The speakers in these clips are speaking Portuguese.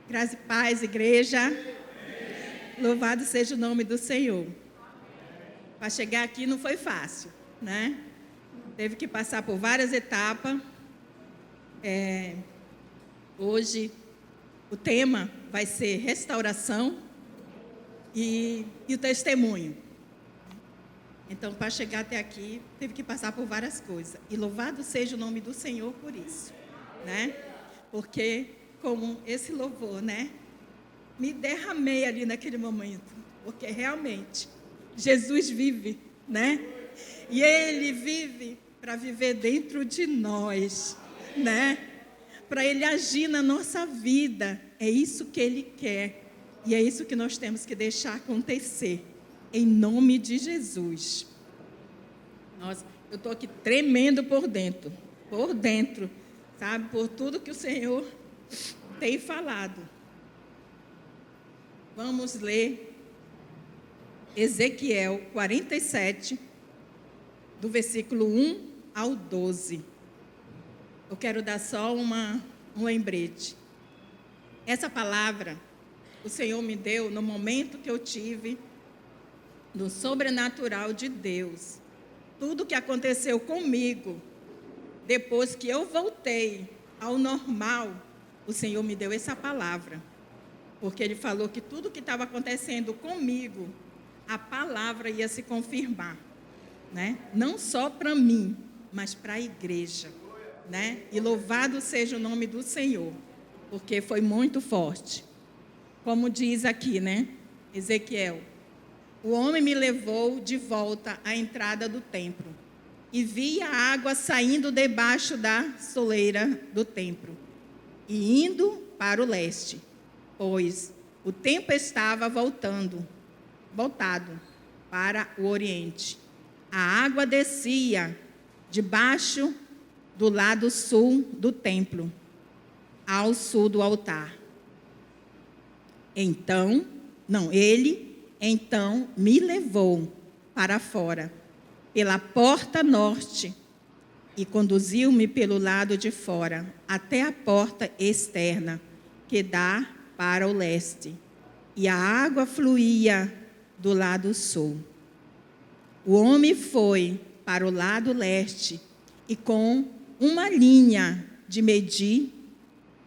Graça e paz, igreja. Louvado seja o nome do Senhor. Para chegar aqui não foi fácil, né? Teve que passar por várias etapas. Hoje o tema vai ser restauração e o testemunho. Então, para chegar até aqui, teve que passar por várias coisas. E louvado seja o nome do Senhor por isso, né? Porque, como esse louvor, né? Me derramei ali naquele momento. Porque, realmente, Jesus vive, né? E Ele vive para viver dentro de nós, né? Para Ele agir na nossa vida. É isso que Ele quer. E é isso que nós temos que deixar acontecer. Em nome de Jesus. Nossa, eu estou aqui tremendo por dentro, sabe? Por tudo que o Senhor tem falado. Vamos ler Ezequiel 47, do versículo 1 ao 12. Eu quero dar só um lembrete. Essa palavra o Senhor me deu no momento que eu tive no sobrenatural de Deus. Tudo que aconteceu comigo, depois que eu voltei ao normal, o Senhor me deu essa palavra. Porque Ele falou que tudo que estava acontecendo comigo, a palavra ia se confirmar, né? Não só para mim, mas para a igreja, né? E louvado seja o nome do Senhor, porque foi muito forte. Como diz aqui, né? Ezequiel. O homem me levou de volta à entrada do templo e vi a água saindo debaixo da soleira do templo e indo para o leste, pois o tempo estava voltado para o oriente. A água descia debaixo do lado sul do templo, ao sul do altar. Ele me levou para fora, pela porta norte, e conduziu-me pelo lado de fora, até a porta externa, que dá para o leste, e a água fluía do lado sul. O homem foi para o lado leste, e com uma linha de medir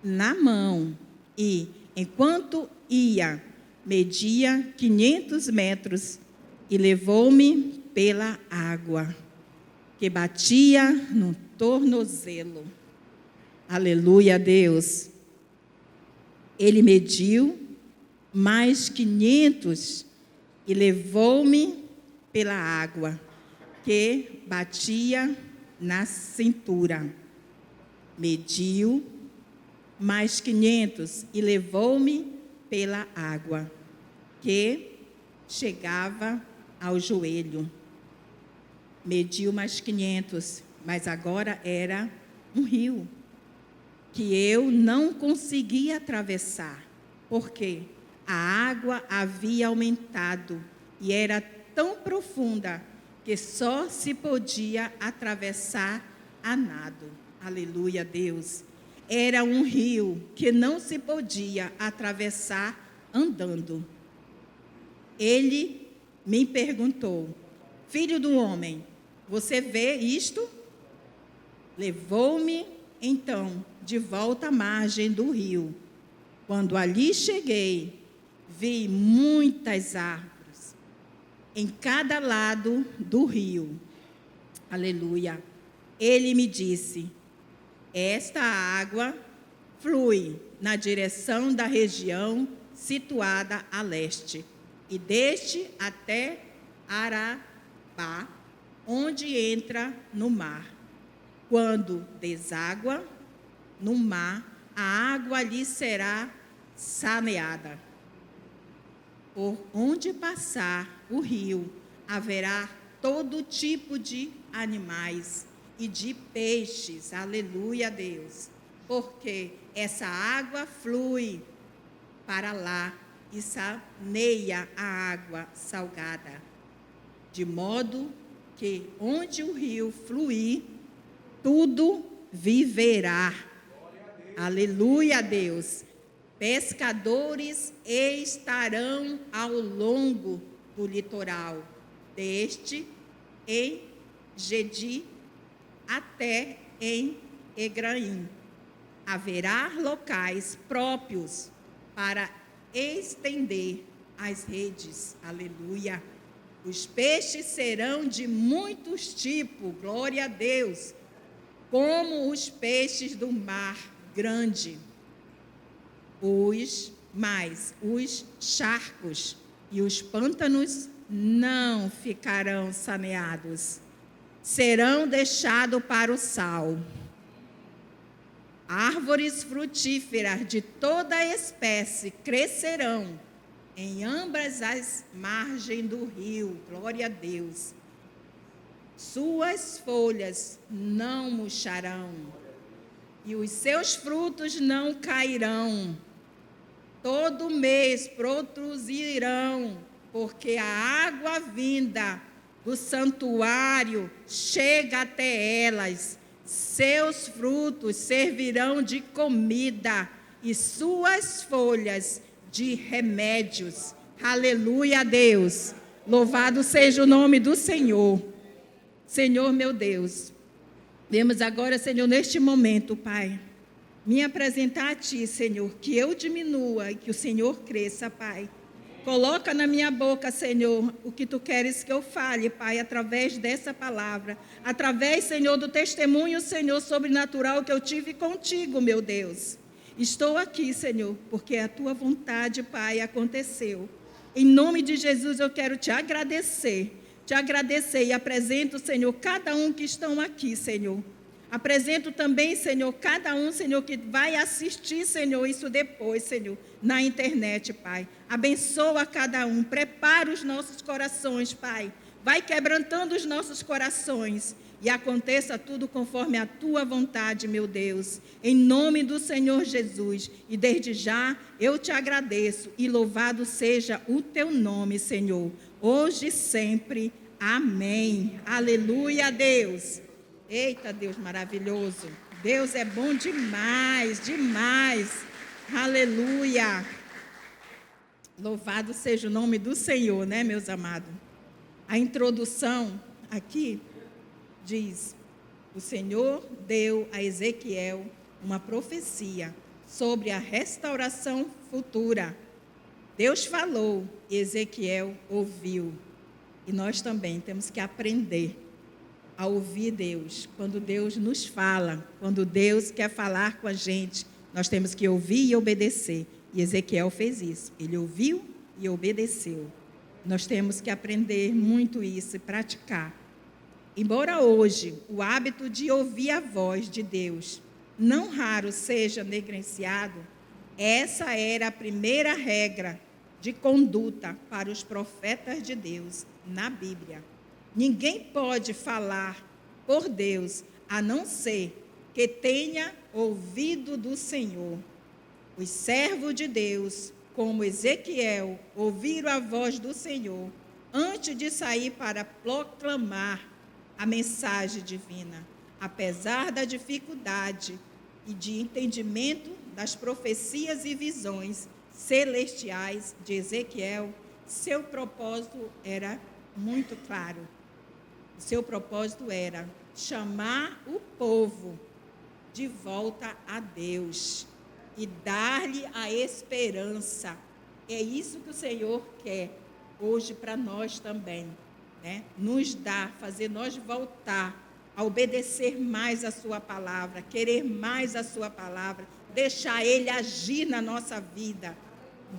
na mão, e, enquanto ia, media 500 metros e levou-me pela água, que batia no tornozelo. Aleluia, Deus. Ele mediu mais 500 e levou-me pela água, que batia na cintura. Mediu mais 500 e levou-me pela água, que chegava ao joelho. Mediu mais 500, mas agora era um rio, que eu não conseguia atravessar, porque a água havia aumentado e era tão profunda que só se podia atravessar a nado. Aleluia, Deus. Era um rio que não se podia atravessar andando. Ele me perguntou: filho do homem, você vê isto? Levou-me, então, de volta à margem do rio. Quando ali cheguei, vi muitas árvores em cada lado do rio. Aleluia. Ele me disse: esta água flui na direção da região situada a leste, e desce até Arabá, onde entra no mar. Quando deságua no mar, a água lhe será saneada. Por onde passar o rio, haverá todo tipo de animais e de peixes. Aleluia, Deus. Porque essa água flui para lá e saneia a água salgada, de modo que onde o rio fluir, tudo viverá. Aleluia, Deus. pescadores estarão ao longo do litoral, desde em Gedi até em Egraim. Haverá locais próprios para estender as redes. Aleluia. Os peixes serão de muitos tipos, glória a Deus, como os peixes do mar grande. Os charcos e os pântanos não ficarão saneados, serão deixados para o sal. Árvores frutíferas de toda espécie crescerão em ambas as margens do rio, glória a Deus. Suas folhas não murcharão e os seus frutos não cairão. Todo mês produzirão, porque a água vinda do santuário chega até elas. Seus frutos servirão de comida e suas folhas de remédios. Aleluia a Deus. Louvado seja o nome do Senhor. Senhor meu Deus, vemos agora, Senhor, neste momento, Pai, me apresentar a Ti, Senhor, que eu diminua e que o Senhor cresça, Pai. Coloca na minha boca, Senhor, o que Tu queres que eu fale, Pai, através dessa palavra, através, Senhor, do testemunho, Senhor, sobrenatural que eu tive contigo, meu Deus. Estou aqui, Senhor, porque a Tua vontade, Pai, aconteceu. Em nome de Jesus, eu quero Te agradecer e apresento, Senhor, cada um que estão aqui, Senhor. Apresento também, Senhor, cada um, Senhor, que vai assistir, Senhor, isso depois, Senhor, na internet, Pai. Abençoa cada um, prepara os nossos corações, Pai. Vai quebrantando os nossos corações e aconteça tudo conforme a Tua vontade, meu Deus. Em nome do Senhor Jesus. E desde já eu Te agradeço e louvado seja o Teu nome, Senhor. Hoje e sempre. Amém. Aleluia, Deus. Eita, Deus maravilhoso. Deus é bom demais, demais. Aleluia. Louvado seja o nome do Senhor, né, meus amados? A introdução aqui diz: o Senhor deu a Ezequiel uma profecia sobre a restauração futura. Deus falou e Ezequiel ouviu. E nós também temos que aprender a ouvir Deus. Quando Deus nos fala, quando Deus quer falar com a gente, nós temos que ouvir e obedecer. E Ezequiel fez isso. Ele ouviu e obedeceu. Nós temos que aprender muito isso e praticar. Embora hoje o hábito de ouvir a voz de Deus não raro seja negligenciado, essa era a primeira regra de conduta para os profetas de Deus na Bíblia. Ninguém pode falar por Deus, a não ser que tenha ouvido do Senhor. Os servos de Deus, como Ezequiel, ouviram a voz do Senhor antes de sair para proclamar a mensagem divina. Apesar da dificuldade e de entendimento das profecias e visões celestiais de Ezequiel, seu propósito era muito claro. O seu propósito era chamar o povo de volta a Deus e dar-lhe a esperança. É isso que o Senhor quer hoje para nós também, né? Nos dar, fazer nós voltar a obedecer mais a sua palavra, querer mais a sua palavra, deixar Ele agir na nossa vida,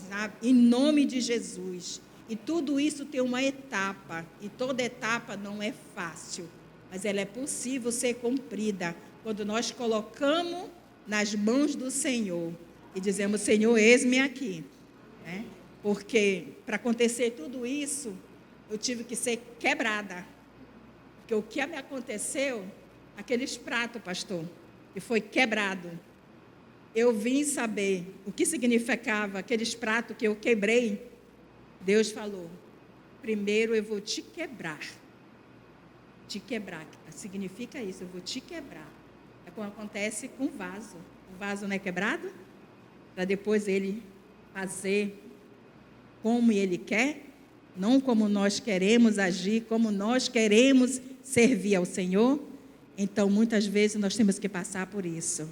sabe? Em nome de Jesus. E tudo isso tem uma etapa, e toda etapa não é fácil, mas ela é possível ser cumprida quando nós colocamos nas mãos do Senhor e dizemos: Senhor, eis-me aqui, né? Porque para acontecer tudo isso, eu tive que ser quebrada. Porque o que me aconteceu, aqueles pratos, pastor, que foi quebrado, eu vim saber o que significava aqueles pratos que eu quebrei. Deus falou: primeiro eu vou te quebrar. Te quebrar, significa isso, eu vou te quebrar. É como acontece com o vaso. O vaso não é quebrado? para depois Ele fazer como Ele quer, não como nós queremos agir, como nós queremos servir ao Senhor. Então, muitas vezes, nós temos que passar por isso.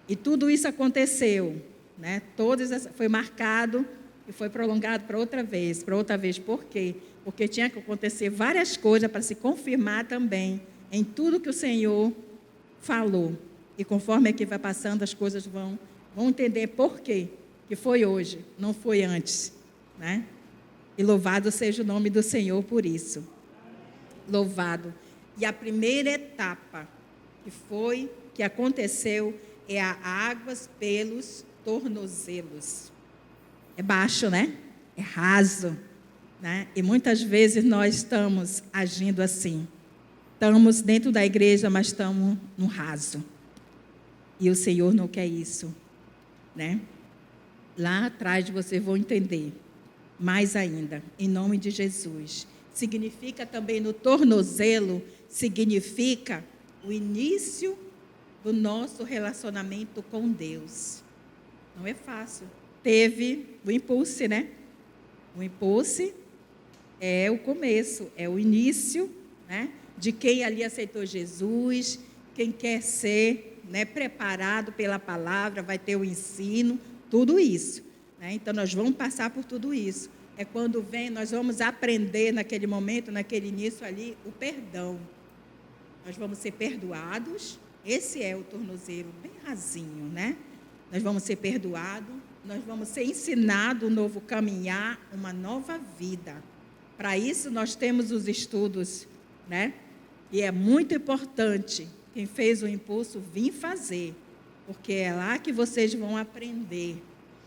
E tudo isso aconteceu, né? Foi marcado e foi prolongado para outra vez. Por quê? Porque tinha que acontecer várias coisas para se confirmar também em tudo que o Senhor falou. E conforme aqui vai passando, as coisas vão entender por quê que foi hoje, não foi antes, né? E louvado seja o nome do Senhor por isso. Louvado. E a primeira etapa que aconteceu é a águas pelos tornozelos. É baixo, né? É raso, né? E muitas vezes nós estamos agindo assim. Estamos dentro da igreja, mas estamos no raso. E o Senhor não quer isso, né? Lá atrás vocês vão entender mais ainda, em nome de Jesus. Significa também no tornozelo, significa o início do nosso relacionamento com Deus. Não é fácil. Teve o impulso, né? O impulso é o começo, é o início, né? De quem ali aceitou Jesus, quem quer ser, né, preparado pela palavra, vai ter o ensino, tudo isso, né? Então, nós vamos passar por tudo isso. É quando nós vamos aprender naquele momento, naquele início ali, o perdão. Nós vamos ser perdoados. Esse é o tornozelo bem rasinho, né? Nós vamos ser perdoados, nós vamos ser ensinados um novo caminhar, uma nova vida. Para isso, nós temos os estudos, né? E é muito importante, quem fez o impulso, vir fazer, porque é lá que vocês vão aprender,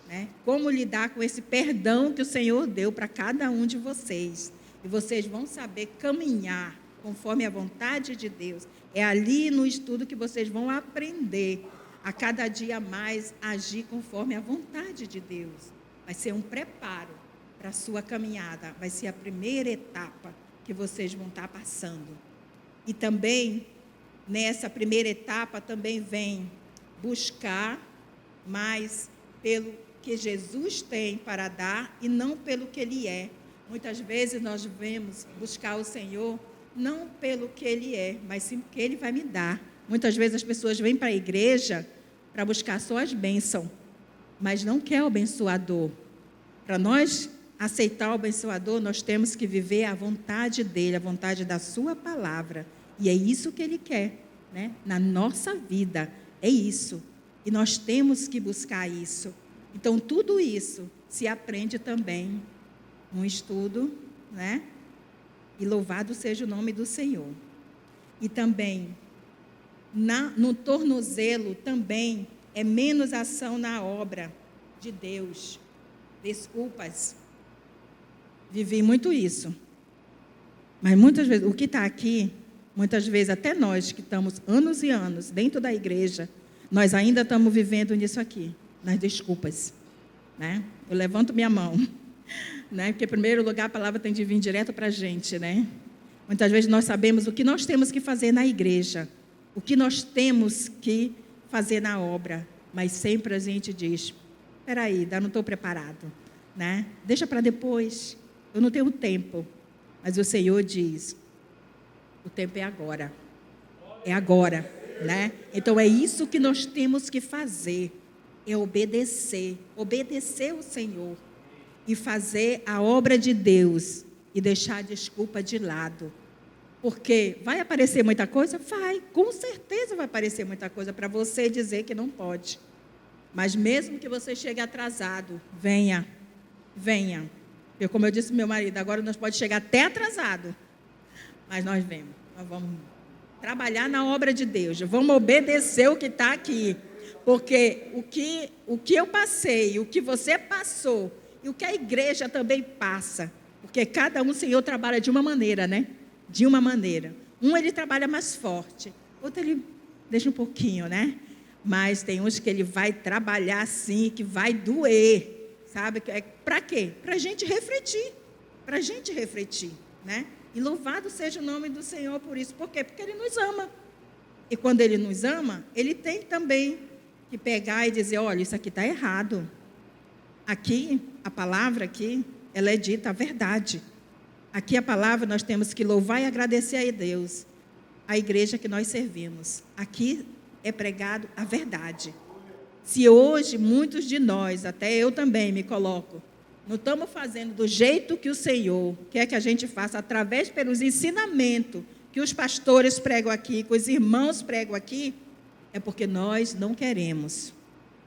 né? Como lidar com esse perdão que o Senhor deu para cada um de vocês. E vocês vão saber caminhar conforme a vontade de Deus. É ali no estudo que vocês vão aprender a cada dia mais agir conforme a vontade de Deus. Vai ser um preparo para a sua caminhada. Vai ser a primeira etapa que vocês vão estar passando. E também, nessa primeira etapa, também vem buscar mais pelo que Jesus tem para dar e não pelo que Ele é. Muitas vezes nós vemos buscar o Senhor não pelo que Ele é, mas sim porque Ele vai me dar. Muitas vezes as pessoas vêm para a igreja para buscar só as bênçãos, mas não quer o abençoador. Para nós aceitar o abençoador, nós temos que viver a vontade dEle, a vontade da sua palavra. E é isso que Ele quer, né? Na nossa vida, é isso. E nós temos que buscar isso. Então, tudo isso se aprende também no estudo, né? E louvado seja o nome do Senhor. E também, no tornozelo, também é menos ação na obra de Deus. Desculpas. Vivi muito isso. Mas muitas vezes, o que está aqui, muitas vezes até nós que estamos anos e anos dentro da igreja, nós ainda estamos vivendo nisso aqui, nas desculpas, né? Eu levanto minha mão, né? Porque, em primeiro lugar, a palavra tem de vir direto para a gente, né? Muitas vezes nós sabemos o que nós temos que fazer na igreja, o que nós temos que fazer na obra, mas sempre a gente diz, espera aí, ainda não estou preparado, né? Deixa para depois, eu não tenho tempo. Mas o Senhor diz, o tempo é agora, né? Então é isso que nós temos que fazer, é obedecer o Senhor e fazer a obra de Deus e deixar a desculpa de lado. Porque vai aparecer muita coisa? Vai, com certeza vai aparecer muita coisa para você dizer que não pode. Mas mesmo que você chegue atrasado, venha. Eu, como eu disse ao meu marido, agora nós podemos chegar até atrasado, mas nós vamos trabalhar na obra de Deus, vamos obedecer o que está aqui, porque o que eu passei, o que você passou, e o que a igreja também passa, porque cada um, o Senhor trabalha de uma maneira, né? De uma maneira. Um ele trabalha mais forte, outro ele deixa um pouquinho, né? Mas tem uns que ele vai trabalhar assim, que vai doer. Sabe? Para quê? Para a gente refletir. Né? E louvado seja o nome do Senhor por isso. Por quê? Porque Ele nos ama. E quando Ele nos ama, Ele tem também que pegar e dizer, olha, isso aqui está errado. Aqui, a palavra aqui, ela é dita a verdade. Aqui a palavra nós temos que louvar e agradecer a Deus, a igreja que nós servimos. Aqui é pregado a verdade. Se hoje muitos de nós, até eu também me coloco, não estamos fazendo do jeito que o Senhor quer que a gente faça, através pelos ensinamentos que os pastores pregam aqui, que os irmãos pregam aqui, é porque nós não queremos.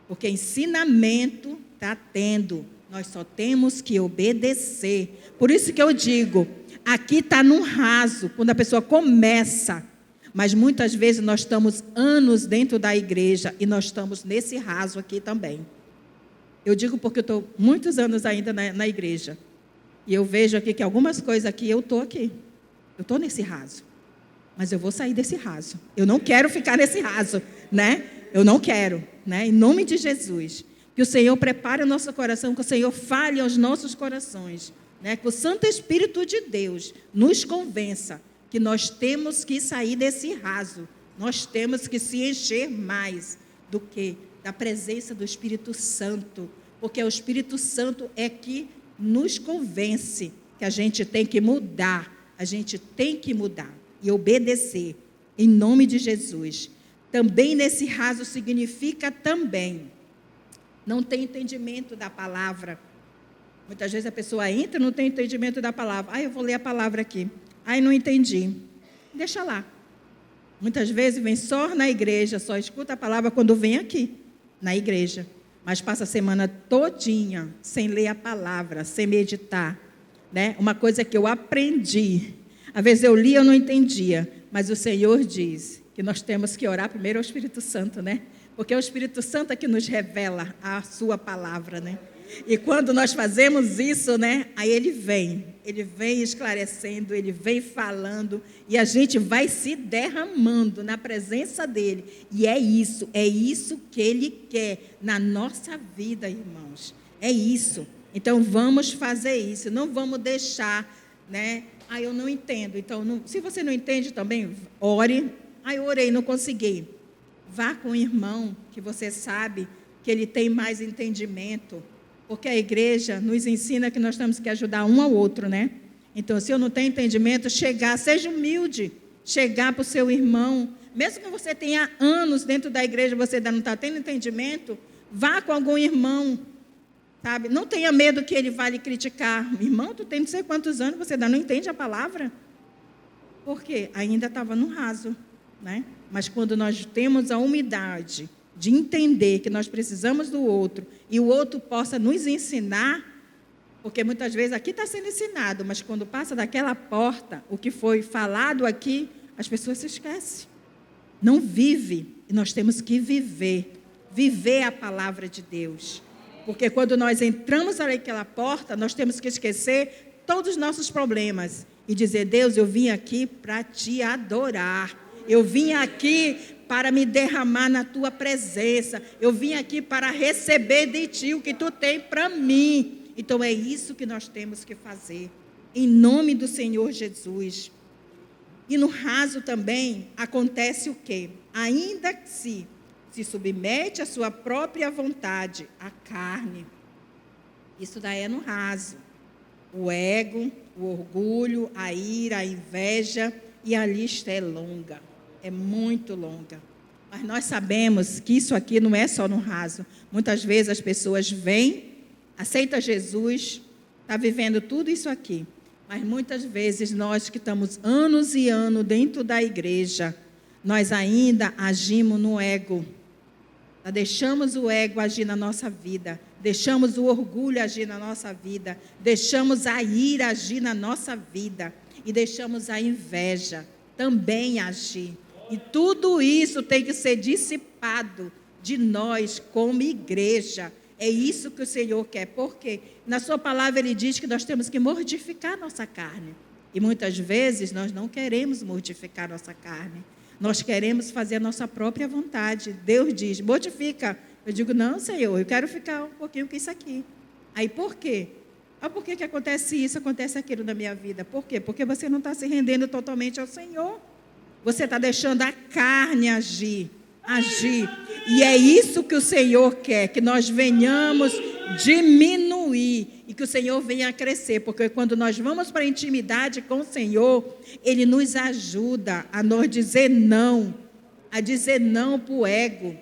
Porque ensinamento está tendo, nós só temos que obedecer. Por isso que eu digo, aqui está no raso, quando a pessoa começa, mas muitas vezes nós estamos anos dentro da igreja e nós estamos nesse raso aqui também. Eu digo porque eu estou muitos anos ainda na igreja. E eu vejo aqui que algumas coisas aqui, eu estou aqui. Eu estou nesse raso. Mas eu vou sair desse raso. Eu não quero ficar nesse raso, né? Eu não quero, né? Em nome de Jesus. Que o Senhor prepare o nosso coração, que o Senhor fale aos nossos corações, né? Que o Santo Espírito de Deus nos convença que nós temos que sair desse raso. Nós temos que se encher mais do que da presença do Espírito Santo, porque o Espírito Santo é que nos convence que a gente tem que mudar, a gente tem que mudar e obedecer, em nome de Jesus. Também nesse raso significa também, não tem entendimento da palavra. Muitas vezes a pessoa entra e não tem entendimento da palavra. Eu vou ler a palavra aqui. Não entendi. Deixa lá. Muitas vezes vem só na igreja, só escuta a palavra quando vem aqui, na igreja. Mas passa a semana todinha sem ler a palavra, sem meditar, né? Uma coisa que eu aprendi. Às vezes eu lia e eu não entendia, mas o Senhor diz que nós temos que orar primeiro ao Espírito Santo, né? Porque é o Espírito Santo que nos revela a sua palavra, né? E quando nós fazemos isso, né? Aí ele vem esclarecendo, ele vem falando, e a gente vai se derramando na presença dele. E é isso que ele quer na nossa vida, irmãos. É isso. Então vamos fazer isso, não vamos deixar, né? Eu não entendo. Então, se você não entende também, ore. Eu orei, não consegui. Vá com o irmão, que você sabe que ele tem mais entendimento. Porque a igreja nos ensina que nós temos que ajudar um ao outro, né? Então, se eu não tenho entendimento, seja humilde, chegar para o seu irmão. Mesmo que você tenha anos dentro da igreja, você ainda não está tendo entendimento, vá com algum irmão, sabe? Não tenha medo que ele vá lhe criticar. Irmão, tu tem não sei quantos anos, você ainda não entende a palavra? Por quê? Ainda estava no raso, né? Mas quando nós temos a humildade de entender que nós precisamos do outro e o outro possa nos ensinar, porque muitas vezes aqui está sendo ensinado, mas quando passa daquela porta, o que foi falado aqui, as pessoas se esquecem. Não vive, e nós temos que viver a palavra de Deus. Porque quando nós entramos naquela porta, nós temos que esquecer todos os nossos problemas e dizer, Deus, eu vim aqui para te adorar. Eu vim aqui para me derramar na tua presença. Eu vim aqui para receber de ti o que tu tem para mim. Então é isso que nós temos que fazer, em nome do Senhor Jesus. E no raso também acontece o quê? Ainda que se submete à sua própria vontade, a carne. Isso daí é no raso. O ego, o orgulho, a ira, a inveja, e a lista é longa. É muito longa. Mas nós sabemos que isso aqui não é só no raso. Muitas vezes as pessoas vêm, aceitam Jesus, está vivendo tudo isso aqui. Mas muitas vezes nós que estamos anos e anos dentro da igreja, nós ainda agimos no ego. Nós deixamos o ego agir na nossa vida. Deixamos o orgulho agir na nossa vida. Deixamos a ira agir na nossa vida. E deixamos a inveja também agir. E tudo isso tem que ser dissipado de nós como igreja. É isso que o Senhor quer. Porque na sua palavra ele diz que nós temos que mortificar nossa carne. E muitas vezes nós não queremos mortificar nossa carne. Nós queremos fazer a nossa própria vontade. Deus diz, mortifica. Eu digo, não, Senhor, eu quero ficar um pouquinho com isso aqui. Aí por quê? Por que acontece isso, acontece aquilo na minha vida? Por quê? Porque você não está se rendendo totalmente ao Senhor. Você está deixando a carne agir. agir. E é isso que o Senhor quer, que nós venhamos diminuir e que o Senhor venha a crescer, porque quando nós vamos para a intimidade com o Senhor, Ele nos ajuda a nós dizer não para o ego.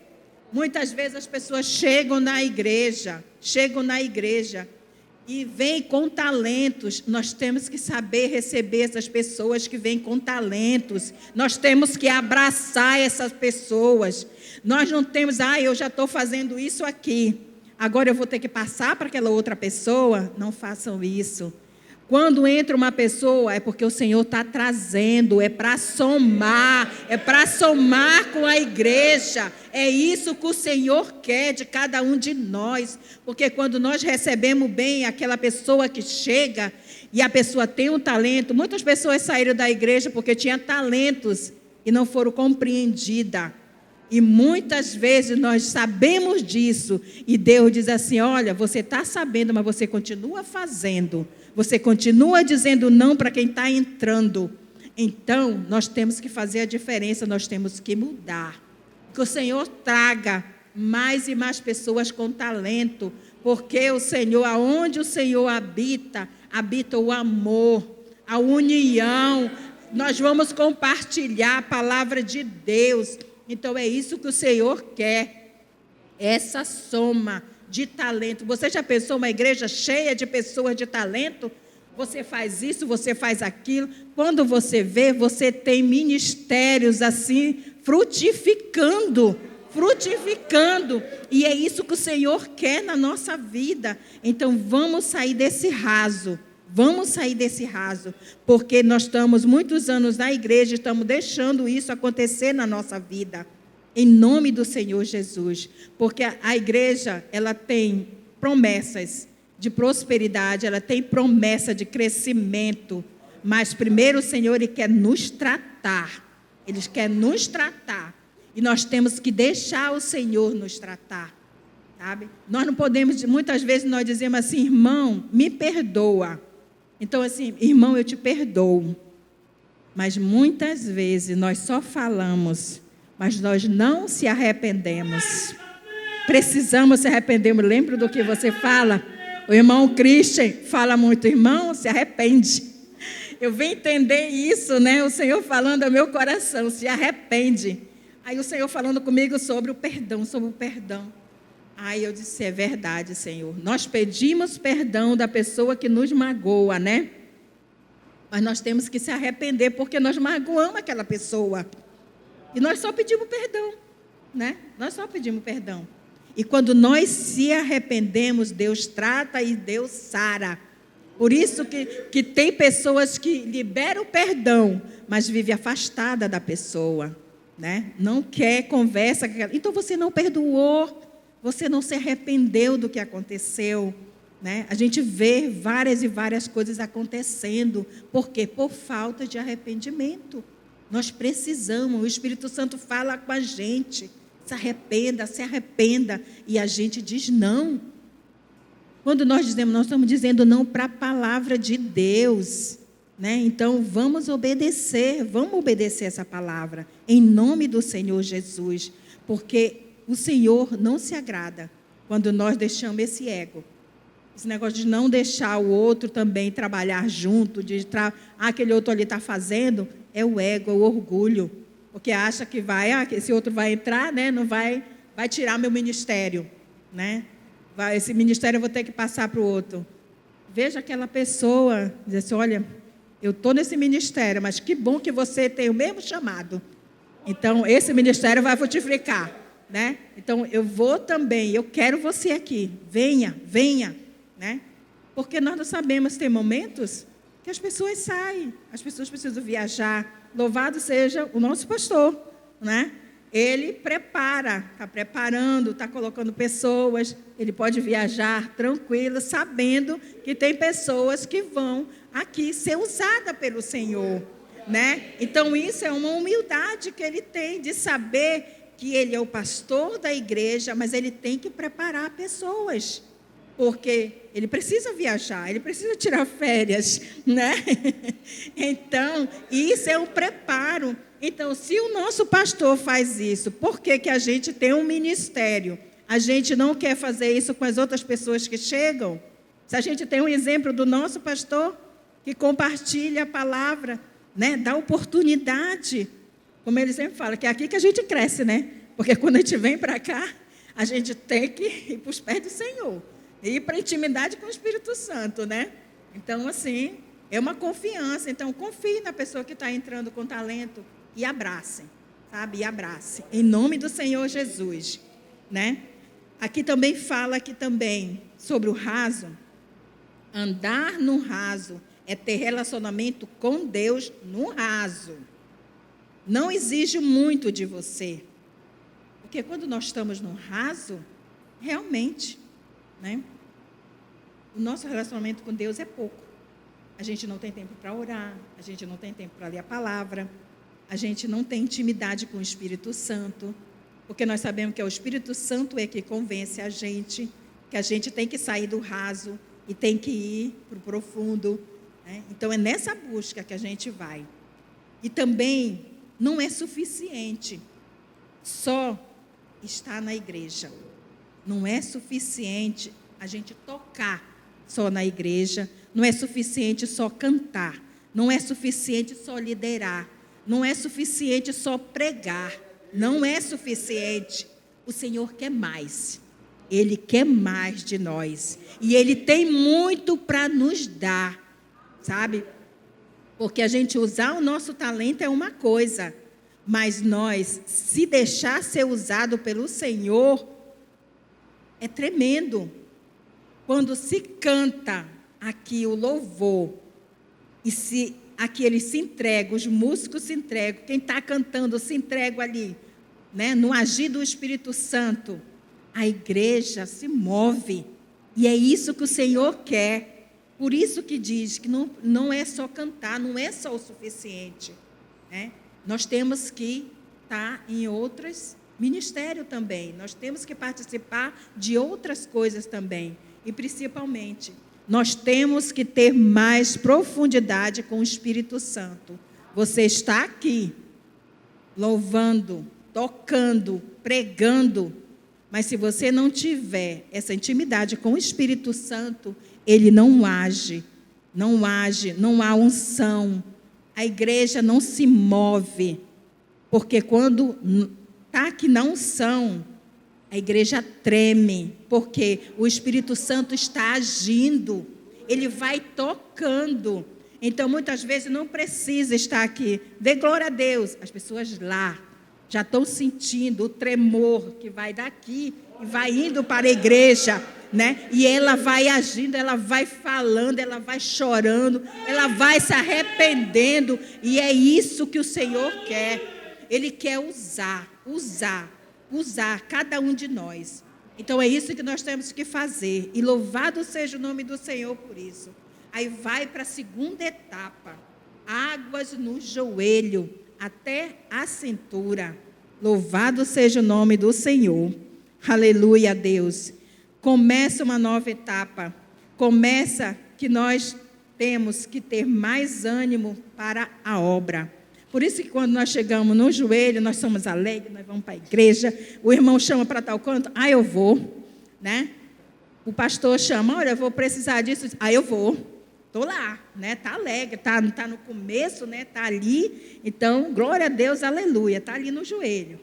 Muitas vezes as pessoas chegam na igreja e vêm com talentos. Nós temos que saber receber essas pessoas que vêm com talentos. Nós temos que abraçar essas pessoas. Nós não temos, eu já estou fazendo isso aqui, agora eu vou ter que passar para aquela outra pessoa. Não façam isso. Quando entra uma pessoa, é porque o Senhor está trazendo, é para somar com a igreja. É isso que o Senhor quer de cada um de nós, porque quando nós recebemos bem aquela pessoa que chega, e a pessoa tem um talento, muitas pessoas saíram da igreja porque tinham talentos e não foram compreendidas. E muitas vezes nós sabemos disso, e Deus diz assim: olha, você está sabendo, mas você continua fazendo, você continua dizendo não para quem está entrando. Então, nós temos que fazer a diferença, nós temos que mudar. Que o Senhor traga mais e mais pessoas com talento, porque o Senhor, aonde o Senhor habita o amor, a união. Nós vamos compartilhar a palavra de Deus. Então, é isso que o Senhor quer, essa soma de talento. Você já pensou uma igreja cheia de pessoas de talento? Você faz isso, você faz aquilo. Quando você vê, você tem ministérios assim, frutificando. E é isso que o Senhor quer na nossa vida. Então, vamos sair desse raso. Porque nós estamos muitos anos na igreja, estamos deixando isso acontecer na nossa vida, em nome do Senhor Jesus, porque a igreja, ela tem promessas de prosperidade, ela tem promessa de crescimento, mas primeiro o Senhor, Ele quer nos tratar, e nós temos que deixar o Senhor nos tratar, sabe? Nós não podemos, muitas vezes nós dizemos assim: irmão, me perdoa. Então, assim, irmão, eu te perdoo. Mas muitas vezes nós só falamos, mas nós não se arrependemos. Precisamos se arrepender. Lembra do que você fala? O irmão Christian fala muito: irmão, se arrepende. Eu vim entender isso, né? O Senhor falando ao meu coração: se arrepende. Aí o Senhor falando comigo sobre o perdão. Aí eu disse: é verdade, Senhor. Nós pedimos perdão da pessoa que nos magoa, né? Mas nós temos que se arrepender, porque nós magoamos aquela pessoa. E nós só pedimos perdão, né? E quando nós se arrependemos, Deus trata e Deus sara. Por isso que tem pessoas que liberam o perdão, mas vivem afastada da pessoa, né? Não quer conversa. Então você não perdoou. Você não se arrependeu do que aconteceu, né? A gente vê várias e várias coisas acontecendo. Por quê? Por falta de arrependimento. Nós precisamos, o Espírito Santo fala com a gente: se arrependa, e a gente diz não. Quando nós estamos dizendo não para a palavra de Deus, né? Então, vamos obedecer essa palavra, em nome do Senhor Jesus, porque o Senhor não se agrada quando nós deixamos esse ego. Esse negócio de não deixar o outro também trabalhar junto, aquele outro ali está fazendo, é o ego, é o orgulho. Porque acha que que esse outro vai entrar, né? Não vai tirar meu ministério, né? Esse ministério eu vou ter que passar para o outro. Veja aquela pessoa, diz assim: olha, eu estou nesse ministério, mas que bom que você tem o mesmo chamado. Então, esse ministério vai frutificar. Né? Então, eu vou também, eu quero você aqui, venha, né? Porque nós não sabemos, tem momentos que as pessoas saem, as pessoas precisam viajar. Louvado seja o nosso pastor, né? Ele está preparando, está colocando pessoas, ele pode viajar tranquilo, sabendo que tem pessoas que vão aqui ser usadas pelo Senhor, né? Então, isso é uma humildade que ele tem de saber que ele é o pastor da igreja, mas ele tem que preparar pessoas, porque ele precisa viajar, ele precisa tirar férias, né? Então, isso é um preparo. Então, se o nosso pastor faz isso, por que que a gente tem um ministério? A gente não quer fazer isso com as outras pessoas que chegam? Se a gente tem um exemplo do nosso pastor, que compartilha a palavra, né? Dá oportunidade. Como ele sempre fala, que é aqui que a gente cresce, né? Porque quando a gente vem para cá, a gente tem que ir para os pés do Senhor. E ir para a intimidade com o Espírito Santo, né? Então, assim, é uma confiança. Então, confie na pessoa que está entrando com talento e abrace, sabe? E abrace. Em nome do Senhor Jesus, né? Aqui também fala sobre o raso. Andar no raso é ter relacionamento com Deus no raso. Não exige muito de você. Porque quando nós estamos no raso, realmente, né? O nosso relacionamento com Deus é pouco. A gente não tem tempo para orar, a gente não tem tempo para ler a palavra, a gente não tem intimidade com o Espírito Santo, porque nós sabemos que é o Espírito Santo que convence a gente, que a gente tem que sair do raso e tem que ir para o profundo, né? Então, é nessa busca que a gente vai. E também não é suficiente só estar na igreja. Não é suficiente a gente tocar só na igreja. Não é suficiente só cantar. Não é suficiente só liderar. Não é suficiente só pregar. Não é suficiente. O Senhor quer mais. Ele quer mais de nós. E Ele tem muito para nos dar, sabe? Porque a gente usar o nosso talento é uma coisa, mas nós, se deixar ser usado pelo Senhor, é tremendo. Quando se canta aqui o louvor, e se aqui ele se entrega, os músicos se entregam, quem está cantando se entrega ali, né, no agir do Espírito Santo, a igreja se move, e é isso que o Senhor quer. Por isso que diz que não é só cantar, não é só o suficiente, né? Nós temos que estar em outros ministérios também, nós temos que participar de outras coisas também, e principalmente, nós temos que ter mais profundidade com o Espírito Santo. Você está aqui, louvando, tocando, pregando, mas se você não tiver essa intimidade com o Espírito Santo, ele não age, não há unção, a igreja não se move, porque quando está aqui na unção, a igreja treme, porque o Espírito Santo está agindo, ele vai tocando. Então, muitas vezes, não precisa estar aqui. Dê glória a Deus. As pessoas lá já estão sentindo o tremor que vai daqui e vai indo para a igreja, né? E ela vai agindo, ela vai falando, ela vai chorando, ela vai se arrependendo. E é isso que o Senhor quer. Ele quer usar cada um de nós. Então é isso que nós temos que fazer, e louvado seja o nome do Senhor por isso. Aí vai para a segunda etapa, águas no joelho até a cintura. Louvado seja o nome do Senhor, aleluia a Deus. Começa uma nova etapa, começa que nós temos que ter mais ânimo para a obra. Por isso que quando nós chegamos no joelho, nós somos alegres, nós vamos para a igreja, o irmão chama para tal canto, eu vou, né? O pastor chama, olha, eu vou precisar disso, eu vou, estou lá, né? Está alegre, está no começo, né? Está ali, então, glória a Deus, aleluia, está ali no joelho,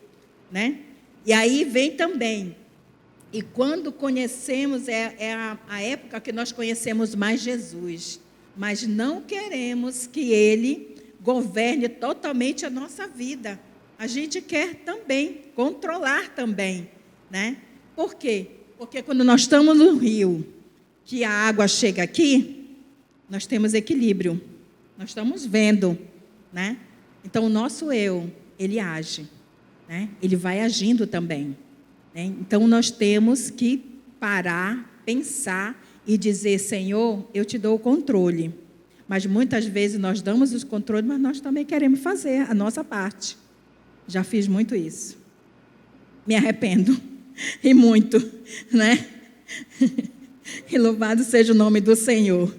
né? E aí vem também, e quando conhecemos, é a época que nós conhecemos mais Jesus, mas não queremos que Ele governe totalmente a nossa vida. A gente quer também controlar também, né? Por quê? Porque quando nós estamos no rio, que a água chega aqui, nós temos equilíbrio. Nós estamos vendo, né? Então, o nosso eu, ele age, né? Ele vai agindo também, né? Então, nós temos que parar, pensar e dizer, Senhor, eu te dou o controle. Mas muitas vezes nós damos os controles, mas nós também queremos fazer a nossa parte. Já fiz muito isso. Me arrependo. E muito, né? E louvado seja o nome do Senhor.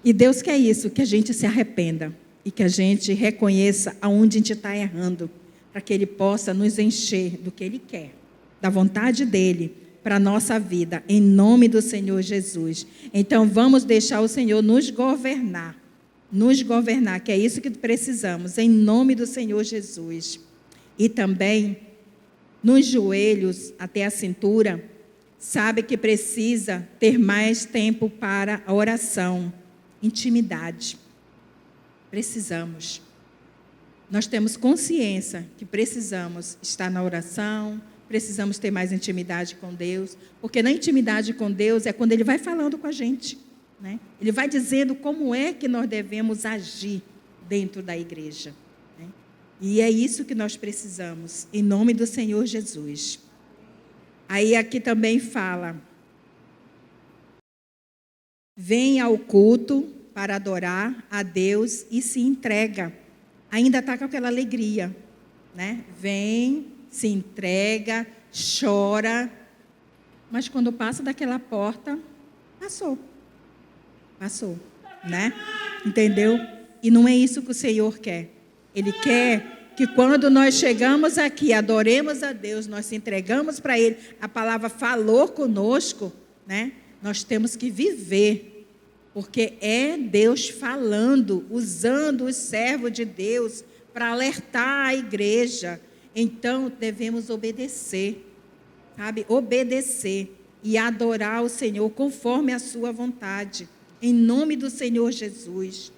E Deus quer isso, que a gente se arrependa. e que a gente reconheça aonde a gente está errando, para que Ele possa nos encher do que Ele quer, da vontade dEle para a nossa vida, em nome do Senhor Jesus. Então, vamos deixar o Senhor nos governar, que é isso que precisamos, em nome do Senhor Jesus. E também, nos joelhos até a cintura, sabe que precisa ter mais tempo para a oração, intimidade. Precisamos. Nós temos consciência que precisamos estar na oração, precisamos ter mais intimidade com Deus, porque na intimidade com Deus é quando Ele vai falando com a gente, né? Ele vai dizendo como é que nós devemos agir dentro da igreja, né? E é isso que nós precisamos, em nome do Senhor Jesus. Aí aqui também fala, vem ao culto para adorar a Deus e se entrega. Ainda está com aquela alegria, né? Vem, se entrega, chora, mas quando passa daquela porta, passou, né? Entendeu? E não é isso que o Senhor quer. Ele quer que quando nós chegamos aqui, adoremos a Deus, nós se entregamos para Ele, a palavra falou conosco, né? Nós temos que viver, porque é Deus falando, usando o servo de Deus para alertar a igreja. Então, devemos obedecer, sabe? Obedecer e adorar o Senhor conforme a sua vontade, em nome do Senhor Jesus.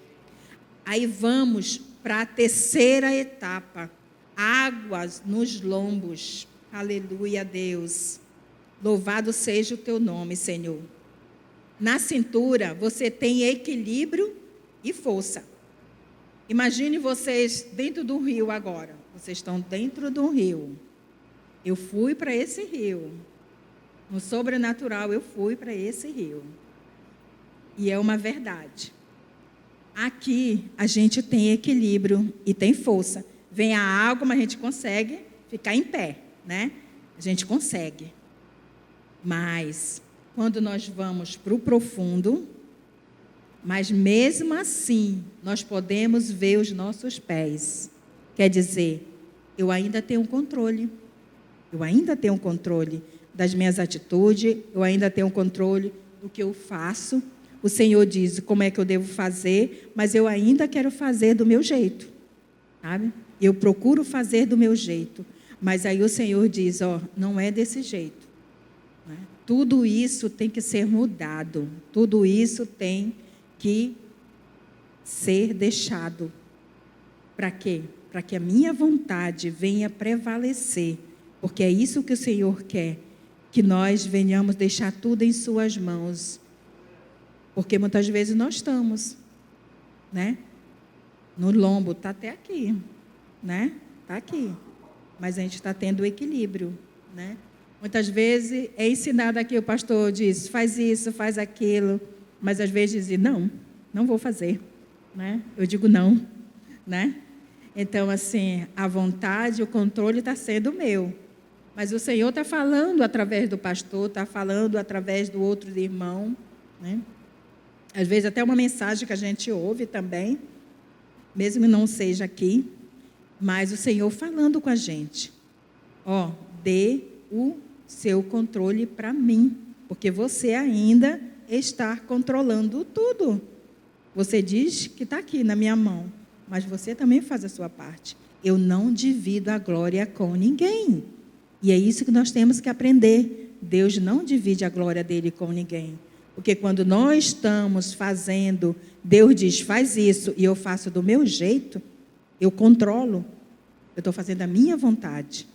Aí vamos para a terceira etapa, águas nos lombos. Aleluia, Deus. Louvado seja o teu nome, Senhor. Na cintura, você tem equilíbrio e força. Imagine vocês dentro do rio agora. Vocês estão dentro do rio. Eu fui para esse rio. No sobrenatural, eu fui para esse rio. E é uma verdade. Aqui, a gente tem equilíbrio e tem força. Vem a água, mas a gente consegue ficar em pé, né? A gente consegue. Mas quando nós vamos para o profundo, mas mesmo assim, nós podemos ver os nossos pés. Quer dizer, eu ainda tenho controle. Eu ainda tenho controle das minhas atitudes, eu ainda tenho controle do que eu faço. O Senhor diz como é que eu devo fazer, mas eu ainda quero fazer do meu jeito, sabe? Eu procuro fazer do meu jeito, mas aí o Senhor diz, não é desse jeito. Né? Tudo isso tem que ser mudado, tudo isso tem que ser deixado. Para quê? Para que a minha vontade venha prevalecer, porque é isso que o Senhor quer, que nós venhamos deixar tudo em suas mãos, porque muitas vezes nós estamos, né? No lombo, está até aqui, né? Está aqui, mas a gente está tendo o equilíbrio, né? Muitas vezes é ensinado aqui, o pastor diz, faz isso, faz aquilo, mas às vezes diz, não vou fazer, né? Eu digo não, né? Então, assim, a vontade, o controle está sendo meu, mas o Senhor está falando através do pastor, está falando através do outro irmão, né? Às vezes até uma mensagem que a gente ouve também, mesmo que não seja aqui, mas o Senhor falando com a gente. Dê o seu controle para mim, porque você ainda está controlando tudo. Você diz que está aqui na minha mão, mas você também faz a sua parte. Eu não divido a glória com ninguém. E é isso que nós temos que aprender. Deus não divide a glória dele com ninguém. Porque quando nós estamos fazendo, Deus diz, faz isso, e eu faço do meu jeito, eu controlo, eu estou fazendo a minha vontade.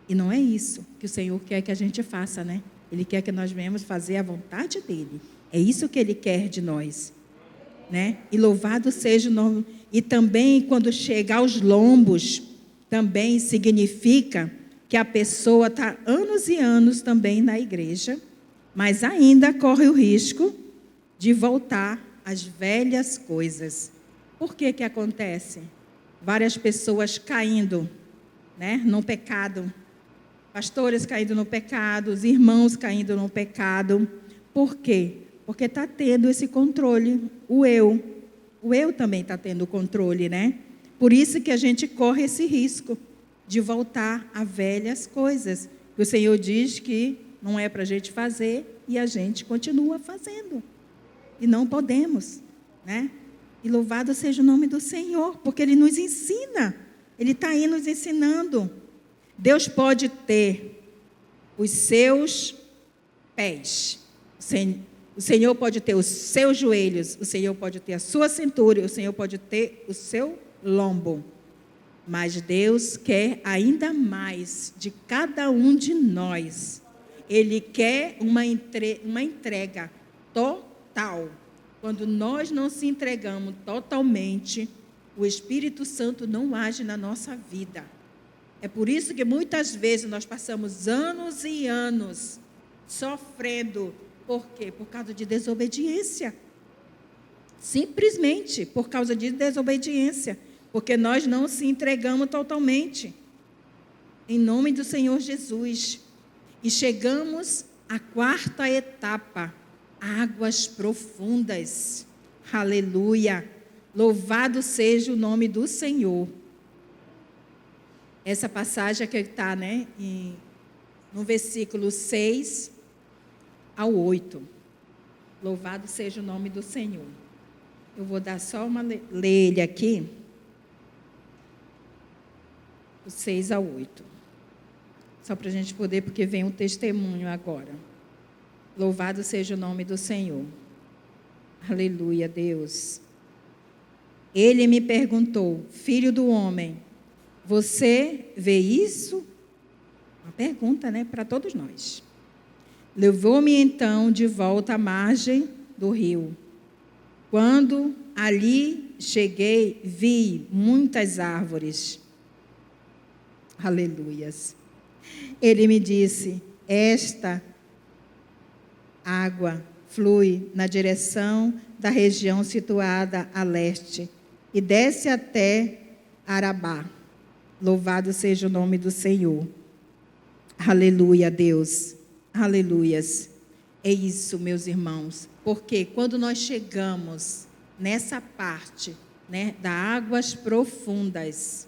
E não é isso que o Senhor quer que a gente faça, né? Ele quer que nós venhamos fazer a vontade dele. É isso que ele quer de nós, né? E louvado seja o nome. E também, quando chega aos lombos, também significa que a pessoa está anos e anos também na igreja, mas ainda corre o risco de voltar às velhas coisas. Por que que acontece? Várias pessoas caindo, né, no pecado. Pastores caindo no pecado, os irmãos caindo no pecado. Por quê? Porque está tendo esse controle, o eu. o eu também está tendo controle, né? Por isso que a gente corre esse risco de voltar a velhas coisas. O Senhor diz que não é para a gente fazer e a gente continua fazendo. E não podemos, né? E louvado seja o nome do Senhor, porque Ele nos ensina. Ele está aí nos ensinando. Deus pode ter os seus pés. O Senhor pode ter os seus joelhos. O Senhor pode ter a sua cintura. O Senhor pode ter o seu lombo. Mas Deus quer ainda mais de cada um de nós. Ele quer uma entrega total. Quando nós não se entregamos totalmente, o Espírito Santo não age na nossa vida. É por isso que muitas vezes nós passamos anos e anos sofrendo. Por quê? Por causa de desobediência. Simplesmente por causa de desobediência. Porque nós não se entregamos totalmente. Em nome do Senhor Jesus. E chegamos à quarta etapa. Águas profundas. Aleluia. Louvado seja o nome do Senhor. Essa passagem que está, né, no versículo 6 ao 8. Louvado seja o nome do Senhor. Eu vou dar só ler ele aqui. O 6 ao 8. Só para a gente poder, porque vem um testemunho agora. Louvado seja o nome do Senhor. Aleluia, Deus. Ele me perguntou: filho do homem, você vê isso? Uma pergunta, né, para todos nós. Levou-me então de volta à margem do rio. Quando ali cheguei, vi muitas árvores. Aleluias. Ele me disse: esta água flui na direção da região situada a leste e desce até Arabá. Louvado seja o nome do Senhor. Aleluia, Deus. Aleluias. É isso, meus irmãos. Porque quando nós chegamos nessa parte, né, das águas profundas,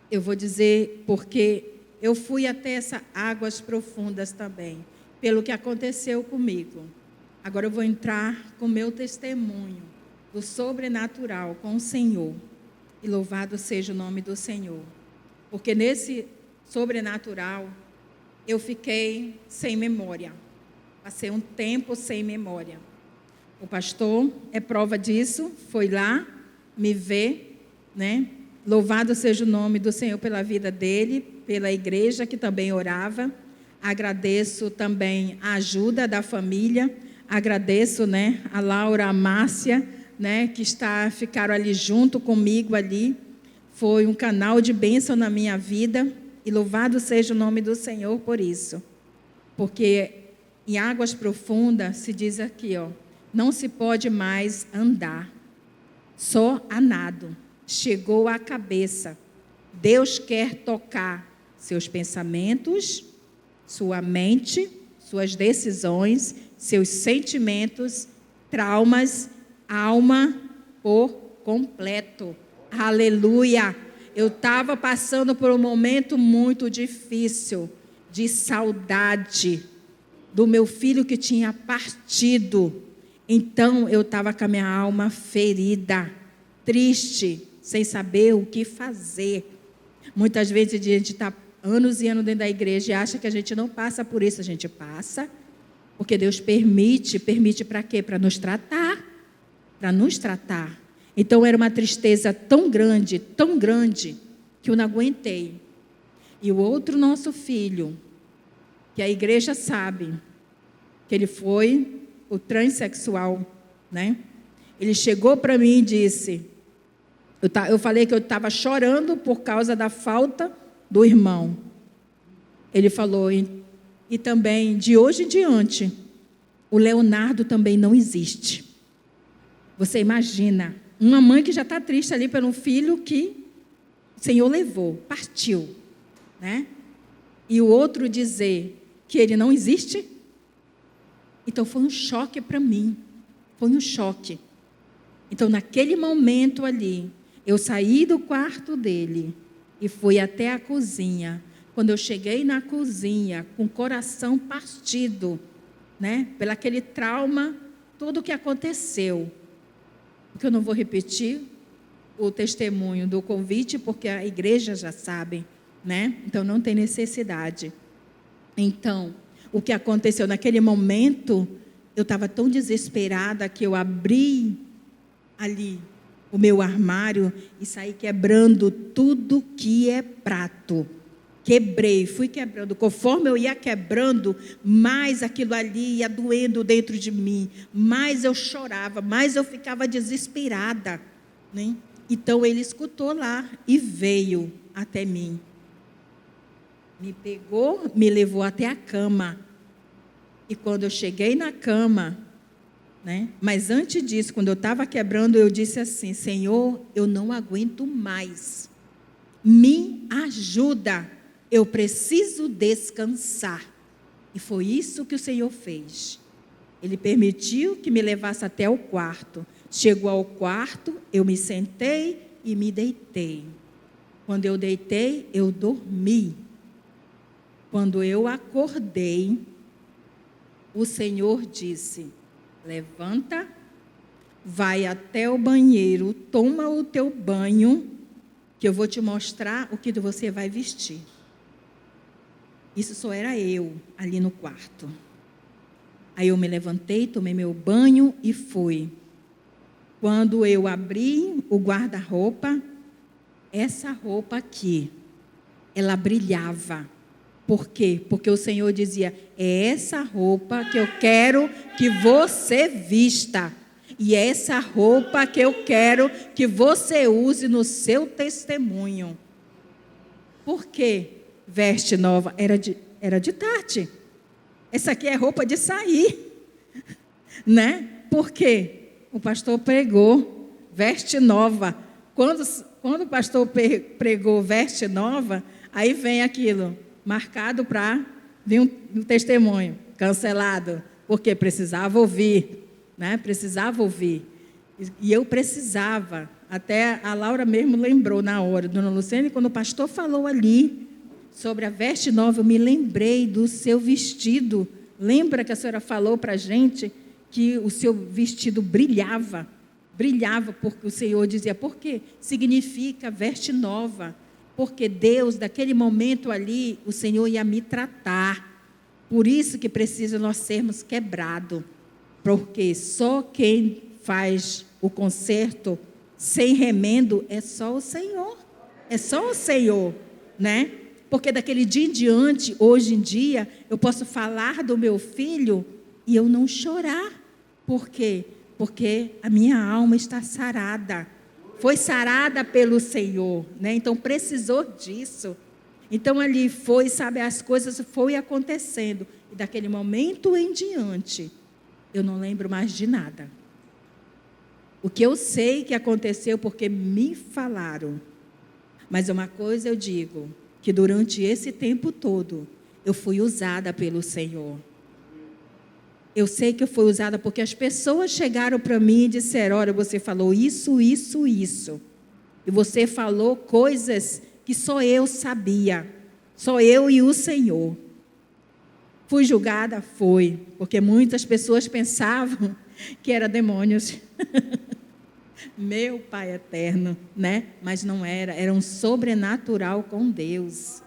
eu vou dizer porque eu fui até essas águas profundas também, pelo que aconteceu comigo. Agora eu vou entrar com o meu testemunho do sobrenatural com o Senhor. E louvado seja o nome do Senhor. Porque nesse sobrenatural, eu fiquei sem memória. Passei um tempo sem memória. O pastor é prova disso, foi lá me ver, né? Louvado seja o nome do Senhor pela vida dele, pela igreja que também orava. Agradeço também a ajuda da família. Agradeço, né, a Laura, a Márcia, né, que ficaram ali junto comigo ali. Foi um canal de bênção na minha vida. E louvado seja o nome do Senhor por isso. Porque em águas profundas se diz aqui, ó, não se pode mais andar, só a nado. Chegou à cabeça. Deus quer tocar seus pensamentos, sua mente, suas decisões, seus sentimentos, traumas, alma por completo. Aleluia! Eu estava passando por um momento muito difícil, de saudade do meu filho que tinha partido. Então, eu estava com a minha alma ferida, triste, sem saber o que fazer. Muitas vezes a gente está anos e anos dentro da igreja e acha que a gente não passa por isso. A gente passa, porque Deus permite para quê? Para nos tratar. Então, era uma tristeza tão grande, que eu não aguentei. E o outro nosso filho, que a igreja sabe, que ele foi o transexual, né? Ele chegou para mim e disse, eu falei que eu estava chorando por causa da falta do irmão. Ele falou, e também, de hoje em diante, o Leonardo também não existe. Você imagina, uma mãe que já está triste ali pelo filho que o Senhor levou, partiu, né? E o outro dizer que ele não existe. Então foi um choque para mim, foi um choque. Então, naquele momento ali, eu saí do quarto dele e fui até a cozinha. Quando eu cheguei na cozinha, com o coração partido, né, pelo aquele trauma, tudo o que aconteceu. Porque eu não vou repetir o testemunho do convite, porque a igreja já sabe, né? Então, não tem necessidade. Então, o que aconteceu naquele momento, eu estava tão desesperada que eu abri ali o meu armário e saí quebrando tudo que é prato. Quebrei, fui quebrando. Conforme eu ia quebrando, mais aquilo ali ia doendo dentro de mim, mais eu chorava, mais eu ficava desesperada, né? Então, ele escutou lá e veio até mim. Me pegou, me levou até a cama. E quando eu cheguei na cama, né? Mas antes disso, quando eu estava quebrando, eu disse assim: Senhor, eu não aguento mais. Me ajuda. Eu preciso descansar. E foi isso que o Senhor fez. Ele permitiu que me levasse até o quarto. Chegou ao quarto, eu me sentei e me deitei. Quando eu deitei, eu dormi. Quando eu acordei, o Senhor disse: levanta, vai até o banheiro, toma o teu banho, que eu vou te mostrar o que você vai vestir. Isso só era eu ali no quarto. Aí eu me levantei, tomei meu banho e fui. Quando eu abri o guarda-roupa, essa roupa aqui, ela brilhava. Por quê? Porque o Senhor dizia: é essa roupa que eu quero que você vista. E é essa roupa que eu quero que você use no seu testemunho. Por quê? Veste nova. Era de tarde. Essa aqui é roupa de sair. Né? Por quê? O pastor pregou veste nova. Quando o pastor pregou veste nova, aí vem aquilo, marcado para vir um testemunho, cancelado, porque precisava ouvir, né? Precisava ouvir. E eu precisava, até a Laura mesmo lembrou na hora, dona Luciane, quando o pastor falou ali sobre a veste nova, eu me lembrei do seu vestido. Lembra que a senhora falou para a gente que o seu vestido brilhava, porque o Senhor dizia, por quê? Significa veste nova, porque Deus, daquele momento ali, o Senhor ia me tratar, por isso que precisa nós sermos quebrados, porque só quem faz o conserto sem remendo é só o Senhor, né? Porque daquele dia em diante, hoje em dia, eu posso falar do meu filho e eu não chorar. Por quê? Porque a minha alma está sarada. Foi sarada pelo Senhor, né? Então precisou disso. Então ali foi, sabe, as coisas foi acontecendo. E daquele momento em diante, eu não lembro mais de nada. O que eu sei que aconteceu porque me falaram. Mas uma coisa eu digo, que durante esse tempo todo, eu fui usada pelo Senhor. Eu sei que eu fui usada porque as pessoas chegaram para mim e disseram, olha, você falou isso. E você falou coisas que só eu sabia. Só eu e o Senhor. Fui julgada? Foi. Porque muitas pessoas pensavam que eram demônios. Meu Pai eterno, né? Mas não era. Era um sobrenatural com Deus.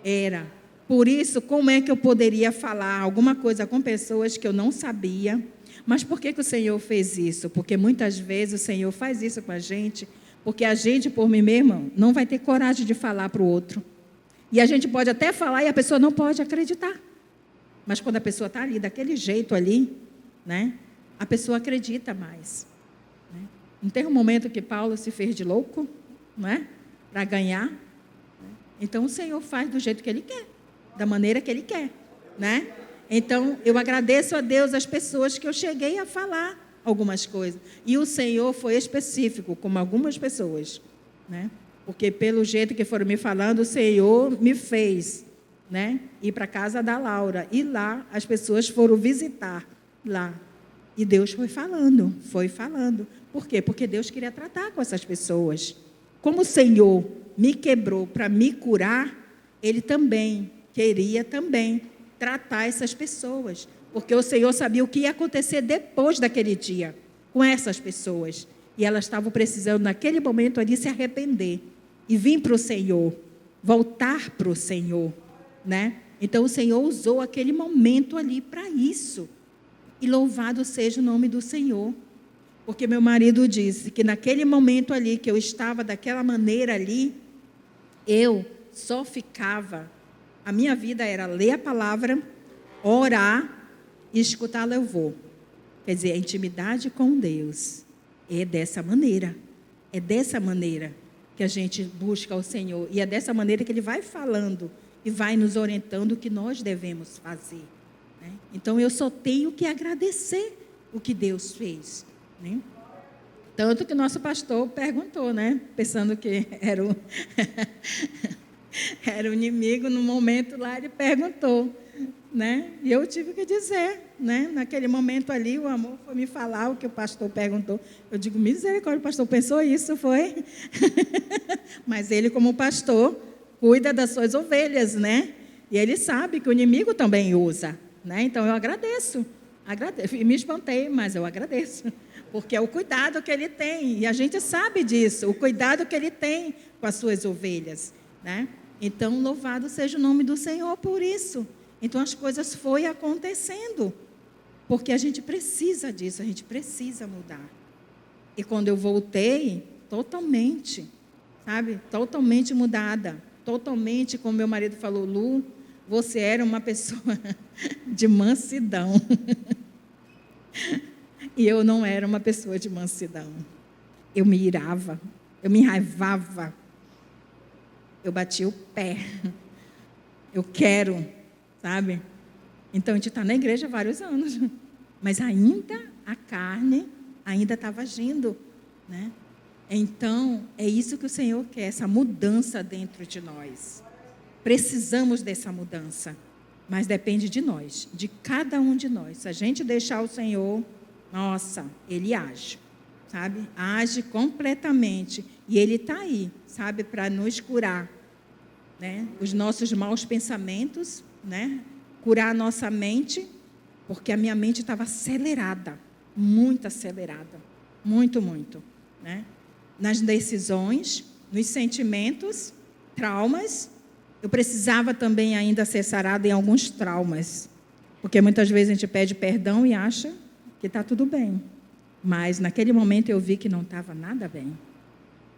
Era. Por isso, como é que eu poderia falar alguma coisa com pessoas que eu não sabia? Mas por que o Senhor fez isso? Porque muitas vezes o Senhor faz isso com a gente, porque a gente, por mim mesmo, não vai ter coragem de falar para o outro. E a gente pode até falar e a pessoa não pode acreditar. Mas quando a pessoa está ali, daquele jeito ali, né, a pessoa acredita mais. Né? Não tem um momento que Paulo se fez de louco, né, para ganhar? Então o Senhor faz do jeito que Ele quer. Da maneira que Ele quer, né? Então, eu agradeço a Deus as pessoas que eu cheguei a falar algumas coisas. E o Senhor foi específico, como algumas pessoas, né? Porque pelo jeito que foram me falando, o Senhor me fez, né? Ir para a casa da Laura. E lá, as pessoas foram visitar lá. E Deus foi falando, foi falando. Por quê? Porque Deus queria tratar com essas pessoas. Como o Senhor me quebrou para me curar, Ele também queria tratar essas pessoas. Porque o Senhor sabia o que ia acontecer depois daquele dia com essas pessoas. E elas estavam precisando, naquele momento ali, se arrepender e vir para o Senhor, voltar para o Senhor, né? Então, o Senhor usou aquele momento ali para isso. E louvado seja o nome do Senhor. Porque meu marido disse que naquele momento ali, que eu estava daquela maneira ali, eu só ficava, a minha vida era ler a palavra, orar e escutar louvor. Quer dizer, a intimidade com Deus é dessa maneira. É dessa maneira que a gente busca o Senhor. E é dessa maneira que Ele vai falando e vai nos orientando o que nós devemos fazer. Né? Então, eu só tenho que agradecer o que Deus fez. Né? Tanto que o nosso pastor perguntou, né? Pensando que era o inimigo, no momento lá, ele perguntou. Né? E eu tive que dizer, né? Naquele momento ali, o amor foi me falar o que o pastor perguntou. Eu digo, misericórdia, o pastor pensou isso, foi? Mas ele, como pastor, cuida das suas ovelhas, né? E ele sabe que o inimigo também usa, né? Então, eu agradeço. Me espantei, mas eu agradeço. Porque é o cuidado que ele tem. E a gente sabe disso, o cuidado que ele tem com as suas ovelhas, né? Então, louvado seja o nome do Senhor por isso. Então, as coisas foram acontecendo, porque a gente precisa disso, a gente precisa mudar. E quando eu voltei, totalmente, sabe? Totalmente mudada. Totalmente, como meu marido falou, Lu, você era uma pessoa de mansidão. E eu não era uma pessoa de mansidão. Eu me irava, eu me enraivava, eu batia o pé. Eu quero... Sabe? Então, a gente está na igreja há vários anos, mas ainda a carne ainda estava agindo, né? Então, é isso que o Senhor quer, essa mudança dentro de nós. Precisamos dessa mudança, mas depende de nós, de cada um de nós. Se a gente deixar o Senhor, nossa, Ele age, sabe? Age completamente, e Ele está aí, sabe? Para nos curar, né? Os nossos maus pensamentos, né? Curar a nossa mente, porque a minha mente estava acelerada, muito acelerada, muito, né? Nas decisões, nos sentimentos, traumas. Eu precisava também ainda ser sarada em alguns traumas, porque muitas vezes a gente pede perdão e acha que está tudo bem, mas naquele momento eu vi que não estava nada bem.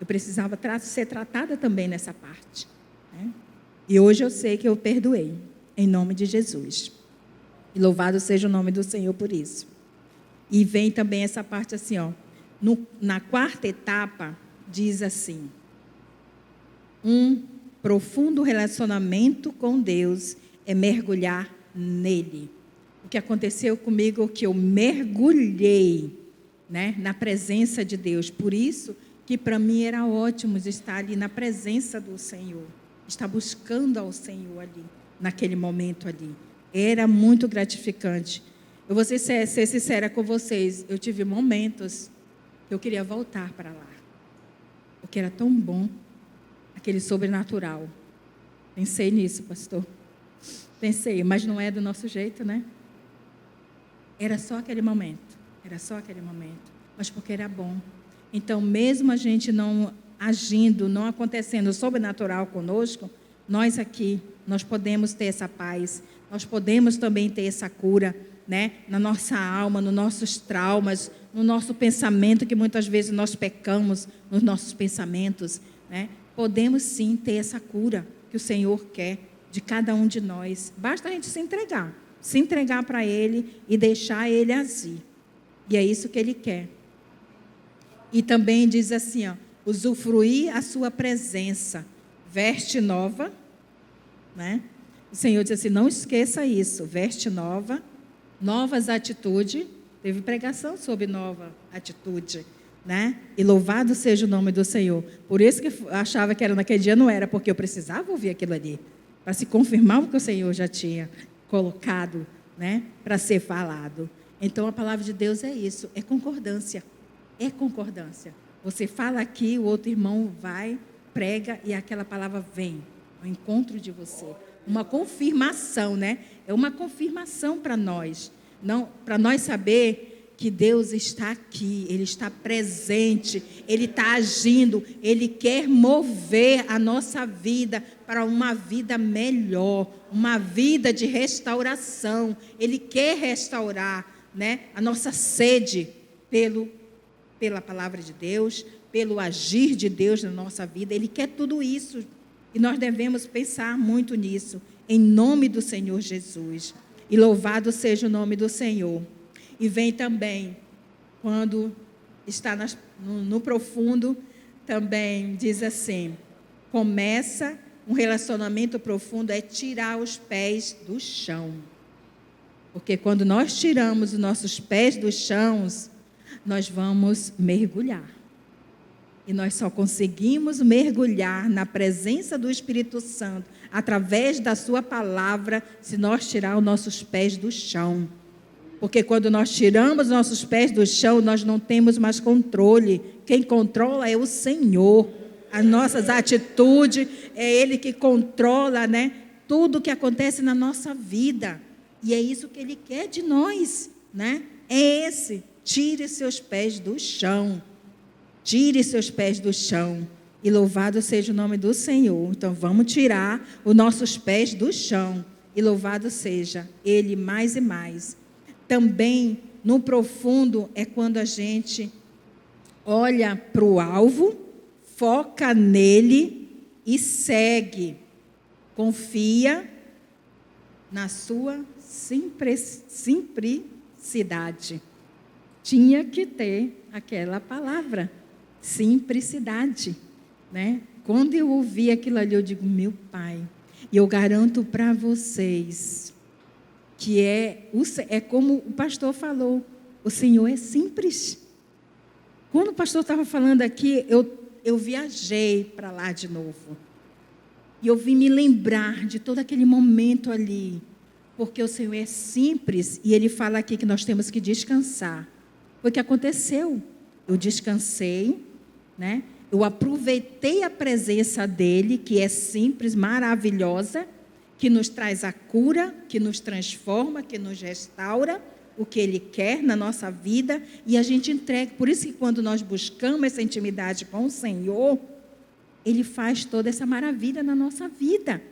Eu precisava ser tratada também nessa parte, né? E hoje eu sei que eu perdoei. Em nome de Jesus. E louvado seja o nome do Senhor por isso. E vem também essa parte assim, ó. Na quarta etapa, diz assim: um profundo relacionamento com Deus é mergulhar nele. O que aconteceu comigo é que eu mergulhei, né, na presença de Deus. Por isso que para mim era ótimo estar ali na presença do Senhor. Estar buscando ao Senhor ali. Naquele momento ali. Era muito gratificante. Eu vou ser sincera com vocês. Eu tive momentos que eu queria voltar para lá. Porque era tão bom. Aquele sobrenatural. Pensei nisso, pastor. Pensei, mas não é do nosso jeito, né? Era só aquele momento. Era só aquele momento. Mas porque era bom. Então, mesmo a gente não agindo, não acontecendo sobrenatural conosco, nós aqui, nós podemos ter essa paz, nós podemos também ter essa cura, né? Na nossa alma, nos nossos traumas, no nosso pensamento, que muitas vezes nós pecamos nos nossos pensamentos, né? Podemos sim ter essa cura que o Senhor quer de cada um de nós. Basta a gente se entregar para Ele e deixar Ele agir. E é isso que Ele quer. E também diz assim, ó, usufruir a sua presença. Veste nova, né? O Senhor diz assim, não esqueça isso, veste nova, novas atitudes. Teve pregação sobre nova atitude, né? E louvado seja o nome do Senhor. Por isso que eu achava que era naquele dia, não era, porque eu precisava ouvir aquilo ali, para se confirmar o que o Senhor já tinha colocado, né? Para ser falado. Então, a palavra de Deus é isso, é concordância. É concordância. Você fala aqui, o outro irmão vai, prega e aquela palavra vem ao encontro de você. Uma confirmação, né? É uma confirmação para nós. Não, para nós saber que Deus está aqui, Ele está presente, Ele está agindo, Ele quer mover a nossa vida para uma vida melhor, uma vida de restauração. Ele quer restaurar, né, a nossa sede pela palavra de Deus, pelo agir de Deus na nossa vida. Ele quer tudo isso e nós devemos pensar muito nisso, em nome do Senhor Jesus. E louvado seja o nome do Senhor. E vem também, quando está no profundo, também diz assim, começa um relacionamento profundo, é tirar os pés do chão. Porque quando nós tiramos os nossos pés do chão, nós vamos mergulhar. E nós só conseguimos mergulhar na presença do Espírito Santo, através da sua palavra, se nós tirar os nossos pés do chão. Porque quando nós tiramos nossos pés do chão, nós não temos mais controle. Quem controla é o Senhor. As nossas atitudes, é Ele que controla, né, tudo que acontece na nossa vida. E é isso que Ele quer de nós, né? É esse, tire seus pés do chão. Tire seus pés do chão. E louvado seja o nome do Senhor. Então vamos tirar os nossos pés do chão. E louvado seja Ele mais e mais. Também, no profundo, é quando a gente olha para o alvo, foca nele e segue. Confia na sua simplicidade. Tinha que ter aquela palavra, simplicidade, né? Quando eu ouvi aquilo ali, eu digo, meu Pai, e eu garanto para vocês que é como o pastor falou, o Senhor é simples. Quando o pastor estava falando aqui, eu viajei para lá de novo. E eu vim me lembrar de todo aquele momento ali, porque o Senhor é simples, e Ele fala aqui que nós temos que descansar. Foi o que aconteceu. Eu descansei, né? Eu aproveitei a presença dEle, que é simples, maravilhosa, que nos traz a cura, que nos transforma, que nos restaura o que Ele quer na nossa vida, e a gente entrega. Por isso que quando nós buscamos essa intimidade com o Senhor, Ele faz toda essa maravilha na nossa vida,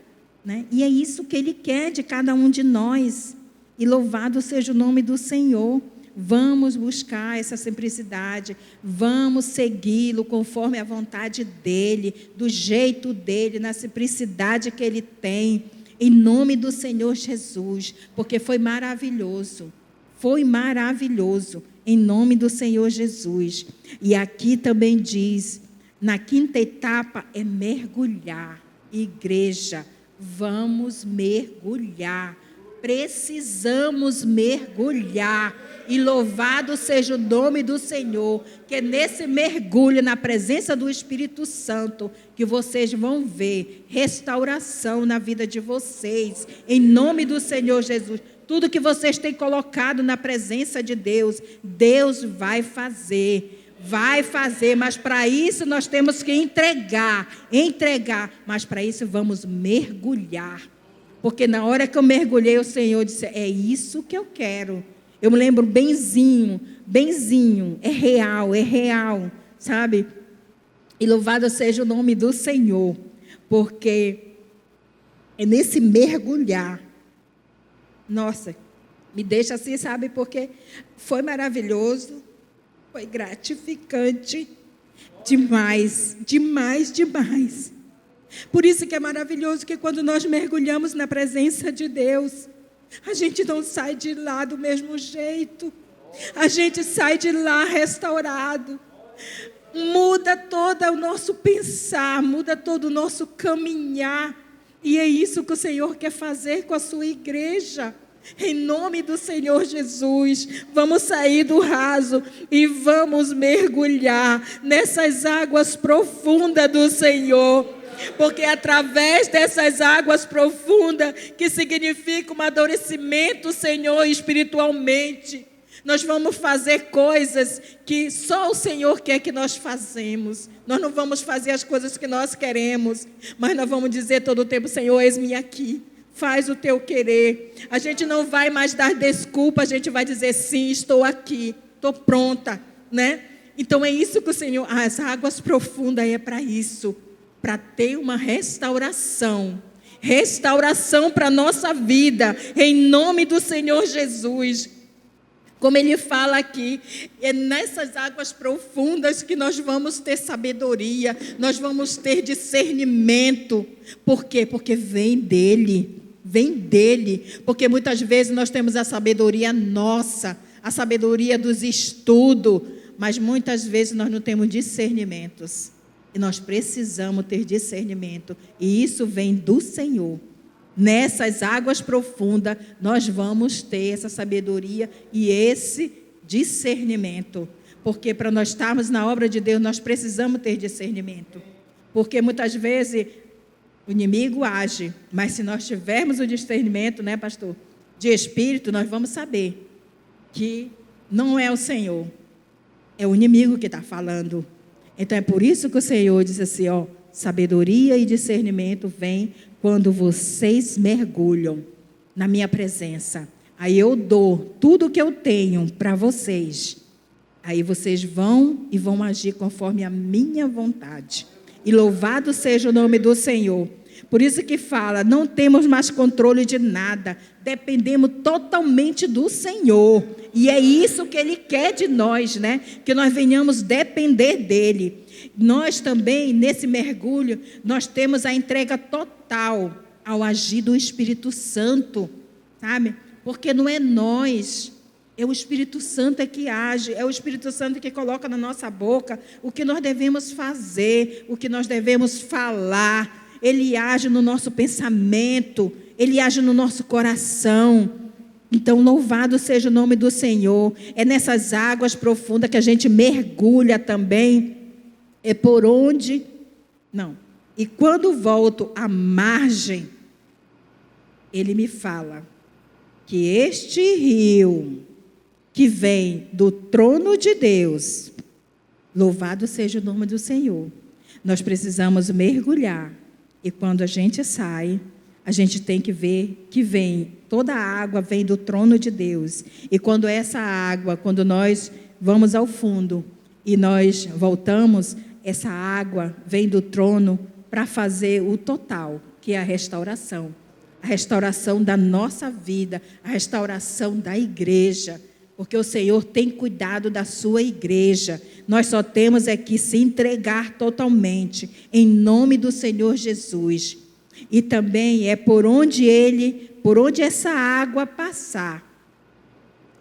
né? E é isso que Ele quer de cada um de nós. E louvado seja o nome do Senhor. Vamos buscar essa simplicidade, vamos segui-lo conforme a vontade dEle, do jeito dEle, na simplicidade que Ele tem. Em nome do Senhor Jesus, porque foi maravilhoso, em nome do Senhor Jesus. E aqui também diz, na quinta etapa é mergulhar. Igreja, vamos mergulhar, precisamos mergulhar. E louvado seja o nome do Senhor, que é nesse mergulho na presença do Espírito Santo que vocês vão ver restauração na vida de vocês, em nome do Senhor Jesus. Tudo que vocês têm colocado na presença de Deus, Deus vai fazer, mas para isso nós temos que entregar, mas para isso vamos mergulhar, porque na hora que eu mergulhei, o Senhor disse, é isso que eu quero. Eu me lembro benzinho, é real, sabe? E louvado seja o nome do Senhor, porque é nesse mergulhar, nossa, me deixa assim, sabe? Porque foi maravilhoso, foi gratificante, demais. Por isso que é maravilhoso que quando nós mergulhamos na presença de Deus, a gente não sai de lá do mesmo jeito. A gente sai de lá restaurado. Muda todo o nosso pensar, muda todo o nosso caminhar. E é isso que o Senhor quer fazer com a sua igreja. Em nome do Senhor Jesus, vamos sair do raso e vamos mergulhar nessas águas profundas do Senhor. Porque é através dessas águas profundas, que significa um amadurecimento, Senhor, espiritualmente, Nós vamos fazer coisas que só o Senhor quer que nós façamos. Nós não vamos fazer as coisas que nós queremos, mas nós vamos dizer todo o tempo: Senhor, eis-me aqui, faz o teu querer. A gente não vai mais dar desculpa, a gente vai dizer: sim, estou aqui, estou pronta, né? Então é isso que o Senhor, as águas profundas é para isso, para ter uma restauração para a nossa vida, em nome do Senhor Jesus. Como ele fala aqui, é nessas águas profundas que nós vamos ter sabedoria, nós vamos ter discernimento. Por quê? Porque vem dele, porque muitas vezes nós temos a sabedoria nossa, a sabedoria dos estudos, mas muitas vezes nós não temos discernimentos, e nós precisamos ter discernimento, e isso vem do Senhor. Nessas águas profundas, nós vamos ter essa sabedoria e esse discernimento. Porque para nós estarmos na obra de Deus, nós precisamos ter discernimento. Porque muitas vezes o inimigo age, mas se nós tivermos o discernimento, né, pastor, de espírito, nós vamos saber que não é o Senhor, é o inimigo que está falando. Então é por isso que o Senhor diz assim, ó, sabedoria e discernimento vem quando vocês mergulham na minha presença. Aí eu dou tudo o que eu tenho para vocês. Aí vocês vão e vão agir conforme a minha vontade. E louvado seja o nome do Senhor. Por isso que fala, não temos mais controle de nada, dependemos totalmente do Senhor. E é isso que Ele quer de nós, né? Que nós venhamos depender dEle. Nós também, nesse mergulho, nós temos a entrega total ao agir do Espírito Santo, sabe? Porque não é nós, é o Espírito Santo que age, é o Espírito Santo que coloca na nossa boca o que nós devemos fazer, o que nós devemos falar. Ele age no nosso pensamento, Ele age no nosso coração. Então, louvado seja o nome do Senhor. É nessas águas profundas que a gente mergulha também. É por onde... Não. E quando volto à margem, Ele me fala que este rio que vem do trono de Deus, louvado seja o nome do Senhor, nós precisamos mergulhar. E quando a gente sai, a gente tem que ver que vem, toda a água vem do trono de Deus. E quando essa água, quando nós vamos ao fundo e nós voltamos, essa água vem do trono para fazer o total, que é a restauração da nossa vida, a restauração da igreja, porque o Senhor tem cuidado da sua igreja. Nós só temos é que se entregar totalmente, em nome do Senhor Jesus. E também é por onde essa água passar,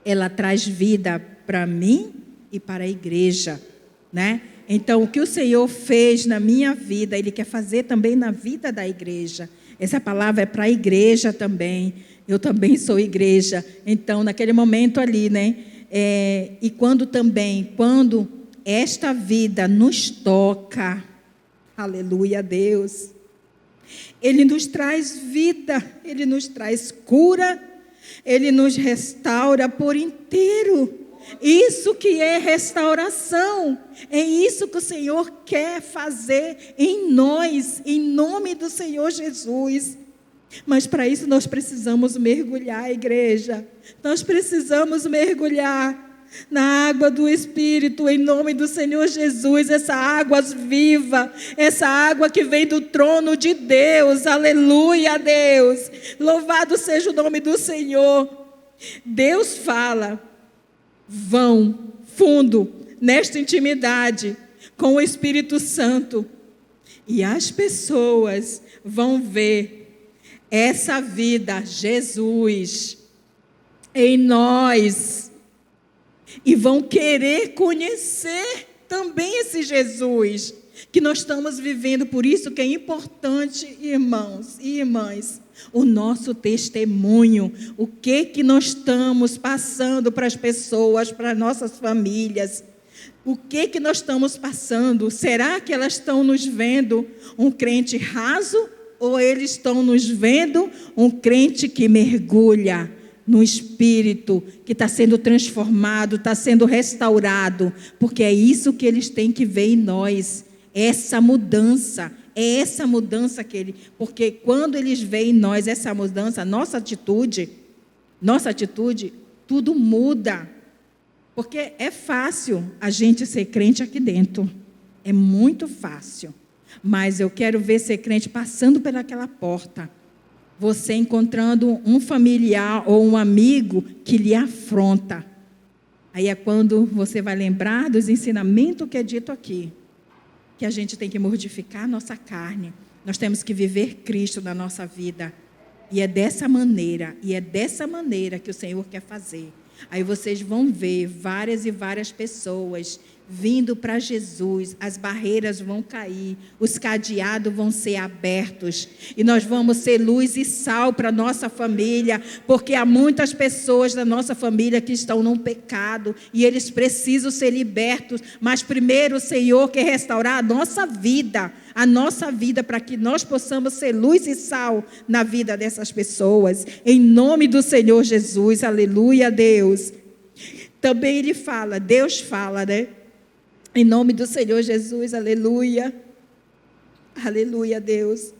ela traz vida para mim e para a igreja, né? Então, o que o Senhor fez na minha vida, Ele quer fazer também na vida da igreja. Essa palavra é para a igreja também. Eu também sou igreja. Então, naquele momento ali, né? E quando esta vida nos toca, aleluia a Deus, Ele nos traz vida, Ele nos traz cura, Ele nos restaura por inteiro. Isso que é restauração, é isso que o Senhor quer fazer em nós, em nome do Senhor Jesus. Mas para isso nós precisamos mergulhar, igreja. Nós precisamos mergulhar na água do Espírito, em nome do Senhor Jesus. Essa água viva, essa água que vem do trono de Deus. Aleluia a Deus. Louvado seja o nome do Senhor. Deus fala, vão fundo nesta intimidade com o Espírito Santo. E as pessoas vão ver essa vida, Jesus, em nós, e vão querer conhecer também esse Jesus que nós estamos vivendo. Por isso que é importante, irmãos e irmãs, o nosso testemunho, o que nós estamos passando para as pessoas, para as nossas famílias. O que nós estamos passando? Será que elas estão nos vendo um crente raso? Ou eles estão nos vendo um crente que mergulha no espírito, que está sendo transformado, está sendo restaurado, porque é isso que eles têm que ver em nós, essa mudança, é essa mudança porque quando eles veem em nós essa mudança, nossa atitude, tudo muda, porque é fácil a gente ser crente aqui dentro, é muito fácil, mas eu quero ver ser crente passando pelaquela porta, você encontrando um familiar ou um amigo que lhe afronta. Aí é quando você vai lembrar dos ensinamentos que é dito aqui, que a gente tem que mortificar a nossa carne, nós temos que viver Cristo na nossa vida, e é dessa maneira que o Senhor quer fazer. Aí vocês vão ver várias e várias pessoas vindo para Jesus, as barreiras vão cair, os cadeados vão ser abertos, e nós vamos ser luz e sal para a nossa família, porque há muitas pessoas da nossa família que estão num pecado, e eles precisam ser libertos, mas primeiro o Senhor quer restaurar a nossa vida, para que nós possamos ser luz e sal na vida dessas pessoas, em nome do Senhor Jesus, aleluia, Deus. Também Deus fala, né? Em nome do Senhor Jesus, aleluia. Aleluia, Deus.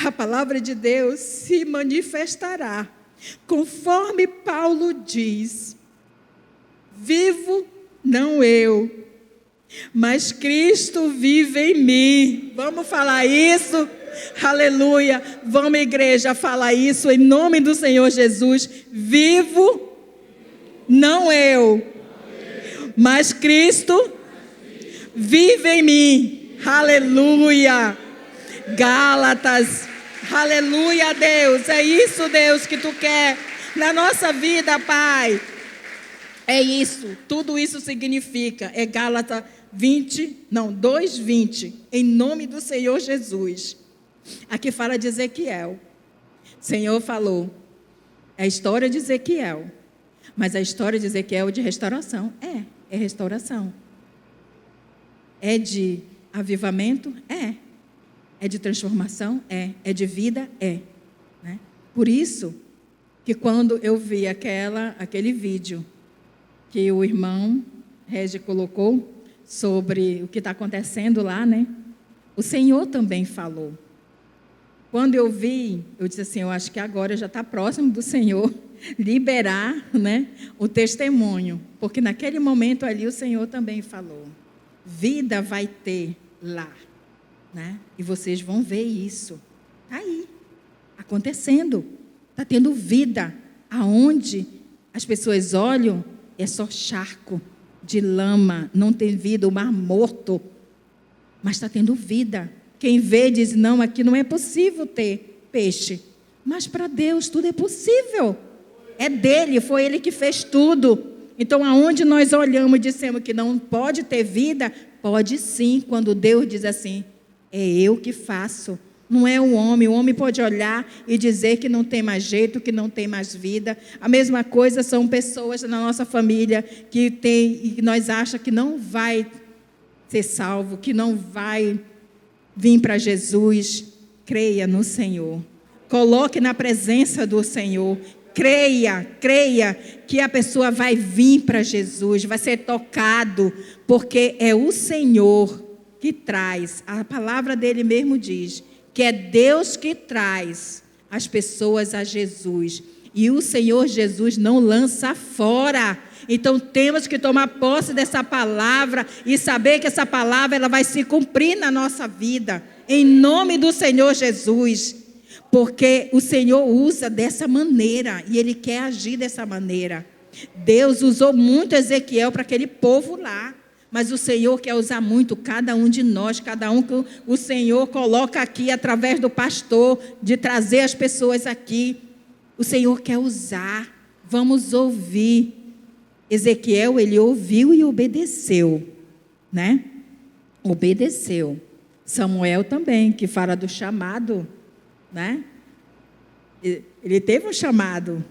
A palavra de Deus se manifestará, conforme Paulo diz: vivo não eu, mas Cristo vive em mim. Vamos falar isso? Aleluia. Vamos, igreja, falar isso em nome do Senhor Jesus. Vivo não eu, mas Cristo vive em mim. Aleluia. Gálatas. Aleluia, Deus. É isso, Deus, que Tu quer na nossa vida, Pai. É isso. Tudo isso significa. É Gálatas 2:20. Em nome do Senhor Jesus. Aqui fala de Ezequiel. O Senhor falou. É a história de Ezequiel. Mas a história de Ezequiel é de restauração. É restauração. É de avivamento? É de transformação? É de vida? Né? Por isso que quando eu vi aquele vídeo que o irmão Regi colocou sobre o que está acontecendo lá, né? O Senhor também falou. Quando eu vi, eu disse assim, eu acho que agora já está próximo do Senhor liberar, né, o testemunho, porque naquele momento ali o Senhor também falou, vida vai ter lá, né? E vocês vão ver isso, está aí, acontecendo, está tendo vida, aonde as pessoas olham, é só charco de lama, não tem vida, o mar morto, mas está tendo vida. Quem vê diz, não, aqui não é possível ter peixe, mas para Deus tudo é possível. É dele, foi ele que fez tudo. Então, aonde nós olhamos e dissemos que não pode ter vida, pode sim, quando Deus diz assim, é eu que faço, não é o homem pode olhar e dizer que não tem mais jeito, que não tem mais vida. A mesma coisa são pessoas na nossa família que nós achamos que não vai ser salvo, que não vai vir para Jesus. Creia no Senhor, coloque na presença do Senhor, creia que a pessoa vai vir para Jesus, vai ser tocado, porque é o Senhor que traz, a palavra dele mesmo diz, que é Deus que traz as pessoas a Jesus, e o Senhor Jesus não lança fora. Então temos que tomar posse dessa palavra e saber que essa palavra ela vai se cumprir na nossa vida, em nome do Senhor Jesus. Porque o Senhor usa dessa maneira, e Ele quer agir dessa maneira. Deus usou muito Ezequiel para aquele povo lá, mas o Senhor quer usar muito cada um de nós, cada um que o Senhor coloca aqui, através do pastor, de trazer as pessoas aqui. O Senhor quer usar, vamos ouvir. Ezequiel, ele ouviu e obedeceu, né? Obedeceu. Samuel também, que fala do chamado, né? Ele teve um chamado,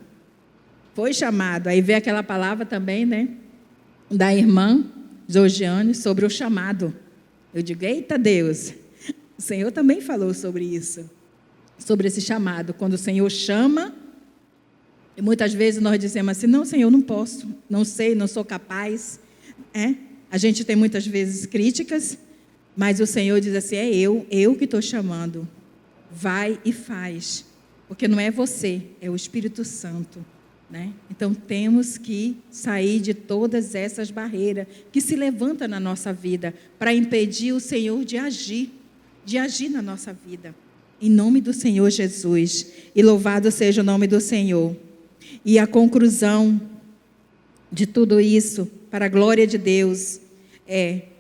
foi chamado. Aí vem aquela palavra também, né, da irmã Georgiane sobre o chamado. Eu digo, eita Deus, o Senhor também falou sobre isso, sobre esse chamado. Quando o Senhor chama, E muitas vezes nós dizemos assim, não, Senhor, não posso, não sei, não sou capaz. A gente tem muitas vezes críticas, mas o Senhor diz assim, é eu que estou chamando. Vai e faz, porque não é você, é o Espírito Santo. Né? Então temos que sair de todas essas barreiras que se levantam na nossa vida para impedir o Senhor de agir na nossa vida. Em nome do Senhor Jesus. E louvado seja o nome do Senhor. E a conclusão de tudo isso, para a glória de Deus,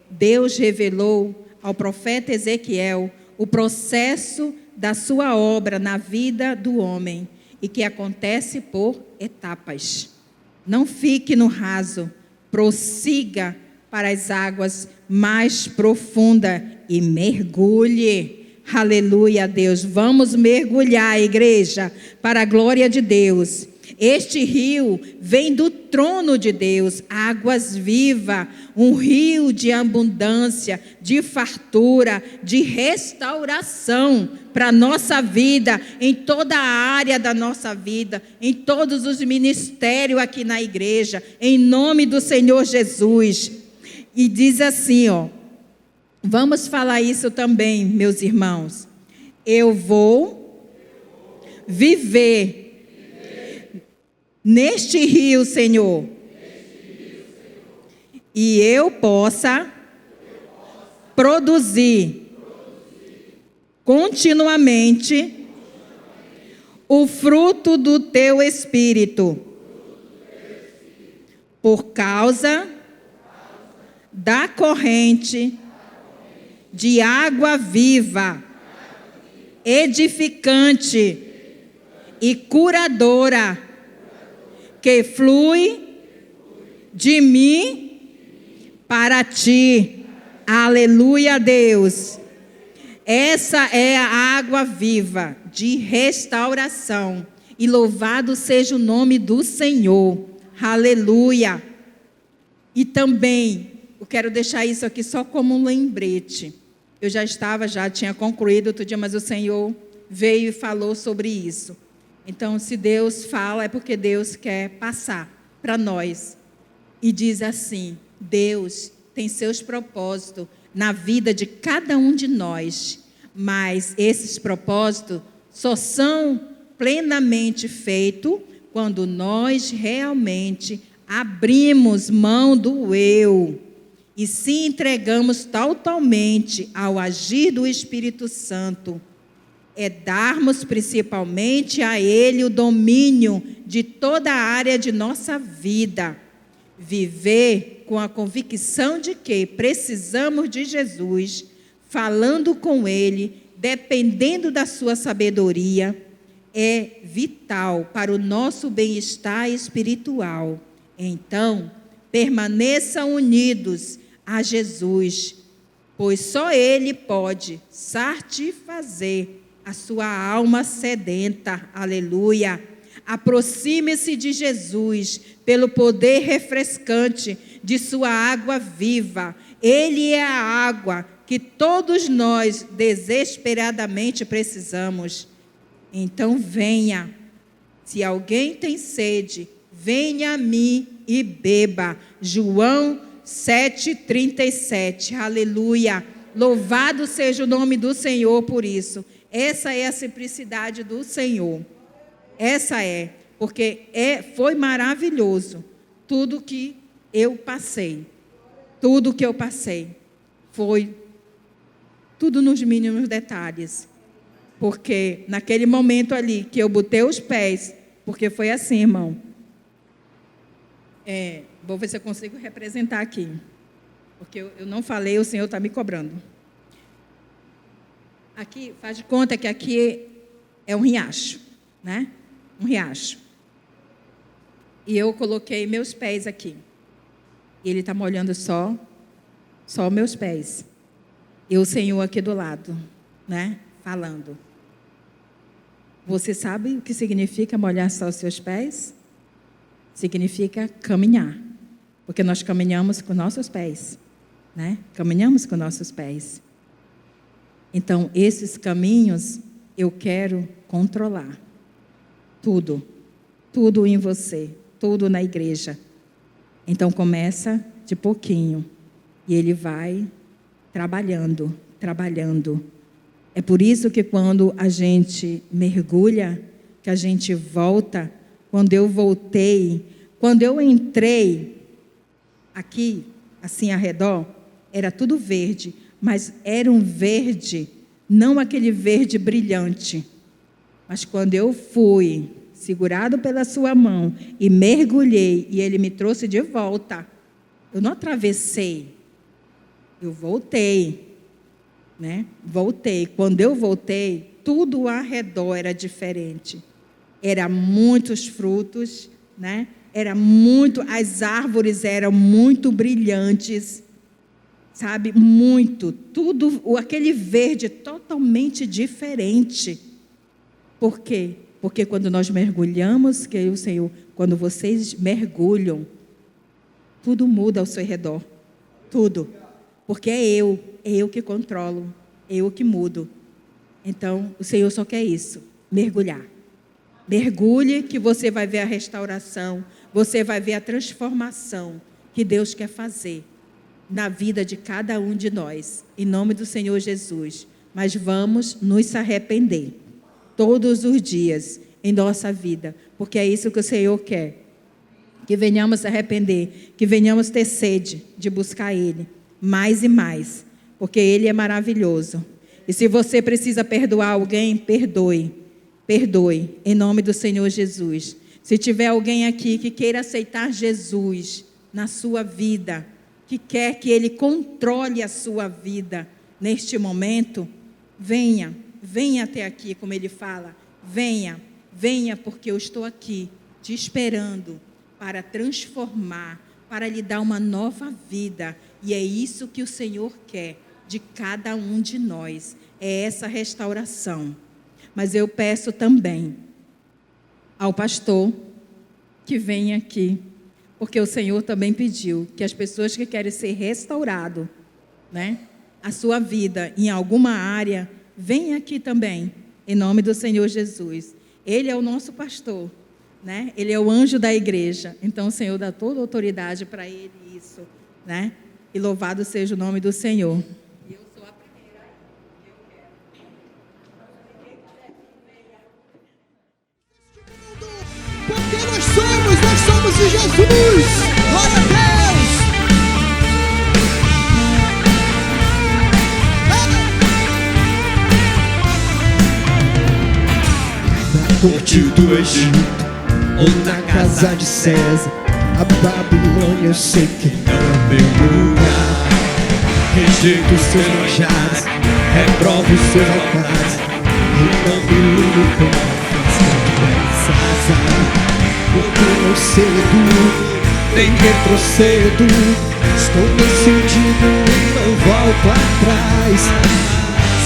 Deus revelou ao profeta Ezequiel o processo da sua obra na vida do homem e que acontece por etapas. Não fique no raso, prossiga para as águas mais profundas e mergulhe. Aleluia, Deus. Vamos mergulhar, igreja, para a glória de Deus. Este rio vem do trono de Deus, águas vivas, um rio de abundância, de fartura, de restauração para a nossa vida, em toda a área da nossa vida, em todos os ministérios aqui na igreja, em nome do Senhor Jesus. E diz assim, vamos falar isso também, meus irmãos. Eu vou viver neste rio, Senhor, e eu possa produzir continuamente o fruto do teu Espírito, por causa da corrente de água viva, edificante e curadora, que flui de mim para ti. Aleluia, Deus. Essa é a água viva de restauração. E louvado seja o nome do Senhor. Aleluia. E também, eu quero deixar isso aqui só como um lembrete. Eu já tinha concluído outro dia, mas o Senhor veio e falou sobre isso. Então, se Deus fala, é porque Deus quer passar para nós. E diz assim, Deus tem seus propósitos na vida de cada um de nós, mas esses propósitos só são plenamente feitos quando nós realmente abrimos mão do eu e se entregamos totalmente ao agir do Espírito Santo. É darmos principalmente a Ele o domínio de toda a área de nossa vida. Viver com a convicção de que precisamos de Jesus, falando com Ele, dependendo da sua sabedoria, é vital para o nosso bem-estar espiritual. Então, permaneçam unidos a Jesus, pois só Ele pode satisfazer a sua alma sedenta. Aleluia. Aproxime-se de Jesus pelo poder refrescante de sua água viva. Ele é a água que todos nós desesperadamente precisamos. Então venha. Se alguém tem sede, venha a mim e beba. João 7,37. Aleluia. Louvado seja o nome do Senhor por isso. Essa é a simplicidade do Senhor. Essa é, porque foi maravilhoso tudo que eu passei. Tudo que eu passei foi tudo nos mínimos detalhes. Porque naquele momento ali que eu botei os pés, porque foi assim, irmão. Vou ver se eu consigo representar aqui. Porque eu não falei, o Senhor está me cobrando. Aqui, faz de conta que aqui é um riacho, né? Um riacho. E eu coloquei meus pés aqui. E Ele está molhando só meus pés. E o Senhor aqui do lado, né? Falando. Você sabe o que significa molhar só os seus pés? Significa caminhar. Porque nós caminhamos com nossos pés, né? Caminhamos com nossos pés. Então, esses caminhos eu quero controlar. Tudo. tudo em você, tudo na igreja. Então começa de pouquinho e ele vai trabalhando. É por isso que quando a gente mergulha, que a gente volta, quando eu voltei, quando eu entrei aqui, assim ao redor, era tudo verde, mas era um verde, não aquele verde brilhante. Mas quando eu fui segurado pela sua mão e mergulhei, e ele me trouxe de volta, eu não atravessei, eu voltei, né? Voltei. Quando eu voltei, tudo ao redor era diferente. Era muitos frutos, né? As árvores eram muito brilhantes, sabe? Muito, tudo, aquele verde totalmente diferente. Por quê? Porque quando nós mergulhamos, que o Senhor, quando vocês mergulham, tudo muda ao seu redor, tudo. Porque é eu que controlo, eu que mudo. Então, o Senhor só quer isso, mergulhar. Mergulhe que você vai ver a restauração, você vai ver a transformação que Deus quer fazer na vida de cada um de nós, em nome do Senhor Jesus. Mas vamos nos arrepender todos os dias em nossa vida, porque é isso que o Senhor quer, que venhamos se arrepender, que venhamos ter sede de buscar Ele, mais e mais, porque Ele é maravilhoso. E se você precisa perdoar alguém, perdoe, em nome do Senhor Jesus. Se tiver alguém aqui que queira aceitar Jesus na sua vida, que quer que Ele controle a sua vida neste momento, venha até aqui, como Ele fala, venha, porque eu estou aqui te esperando para transformar, para lhe dar uma nova vida, e é isso que o Senhor quer de cada um de nós, é essa restauração. Mas eu peço também ao pastor que venha aqui, porque o Senhor também pediu que as pessoas que querem ser restaurado, né, a sua vida em alguma área, venha aqui também, em nome do Senhor Jesus. Ele é o nosso pastor, né? Ele é o anjo da igreja, então o Senhor dá toda a autoridade para ele, isso, né? E louvado seja o nome do Senhor. Eu sou a primeira, eu quero. Porque nós somos de Jesus. Glória a Deus. Na corte do Egito ou na casa de César, a Babilônia eu sei que não é meu lugar. Rejeito os seus manjares, reprovo os seus altares, e não me iludo com a festa de Belsazar. Porque não cedo, nem retrocedo, estou decidido e não volto atrás.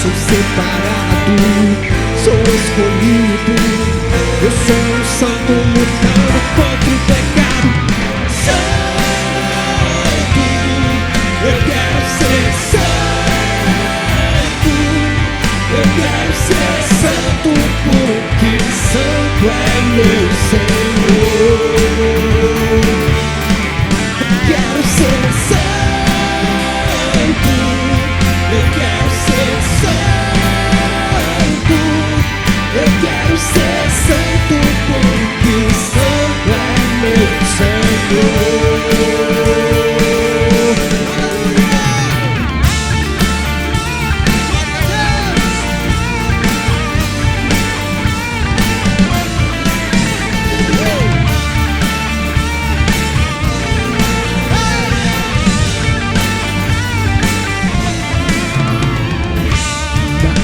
Sou separado, sou escolhido, eu sou um santo lutando contra o pecado. Santo, eu quero ser santo, eu quero ser santo, porque santo é meu Senhor. Eu quero ser santo, eu quero ser santo, eu quero ser santo, porque santo é meu Senhor.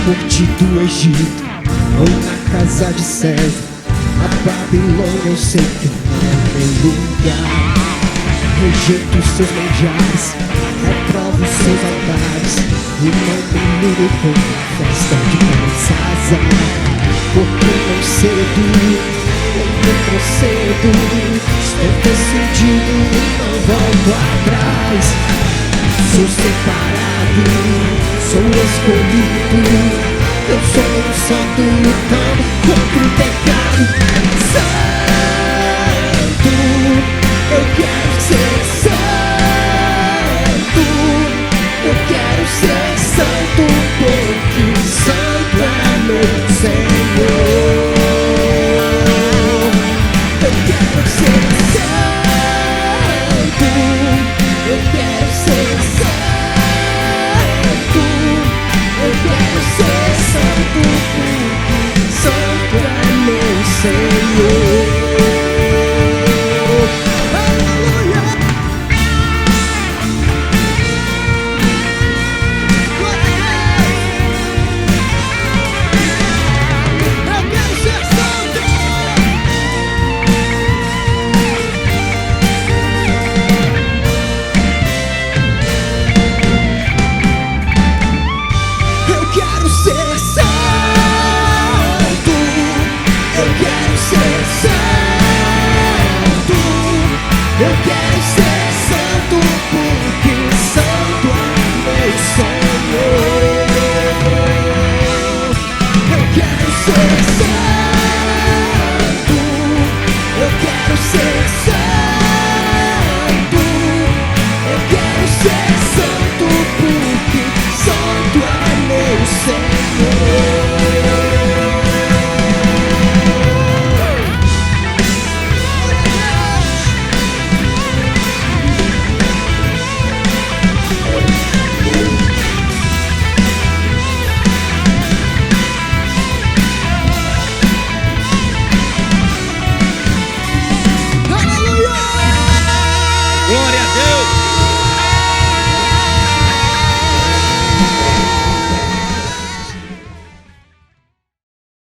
Corte do Egito ou na casa de César, a Babilônia eu sei que não é meu lugar. Rejeito os seus manjares, reprovo os seus altares, e não me miro com a festa de Belsazar. Porque não cedo, nem retrocedo, estou decidido e não volto atrás. Sou separado, sou escolhido, eu sou um santo lutando contra o pecado. Santo, ser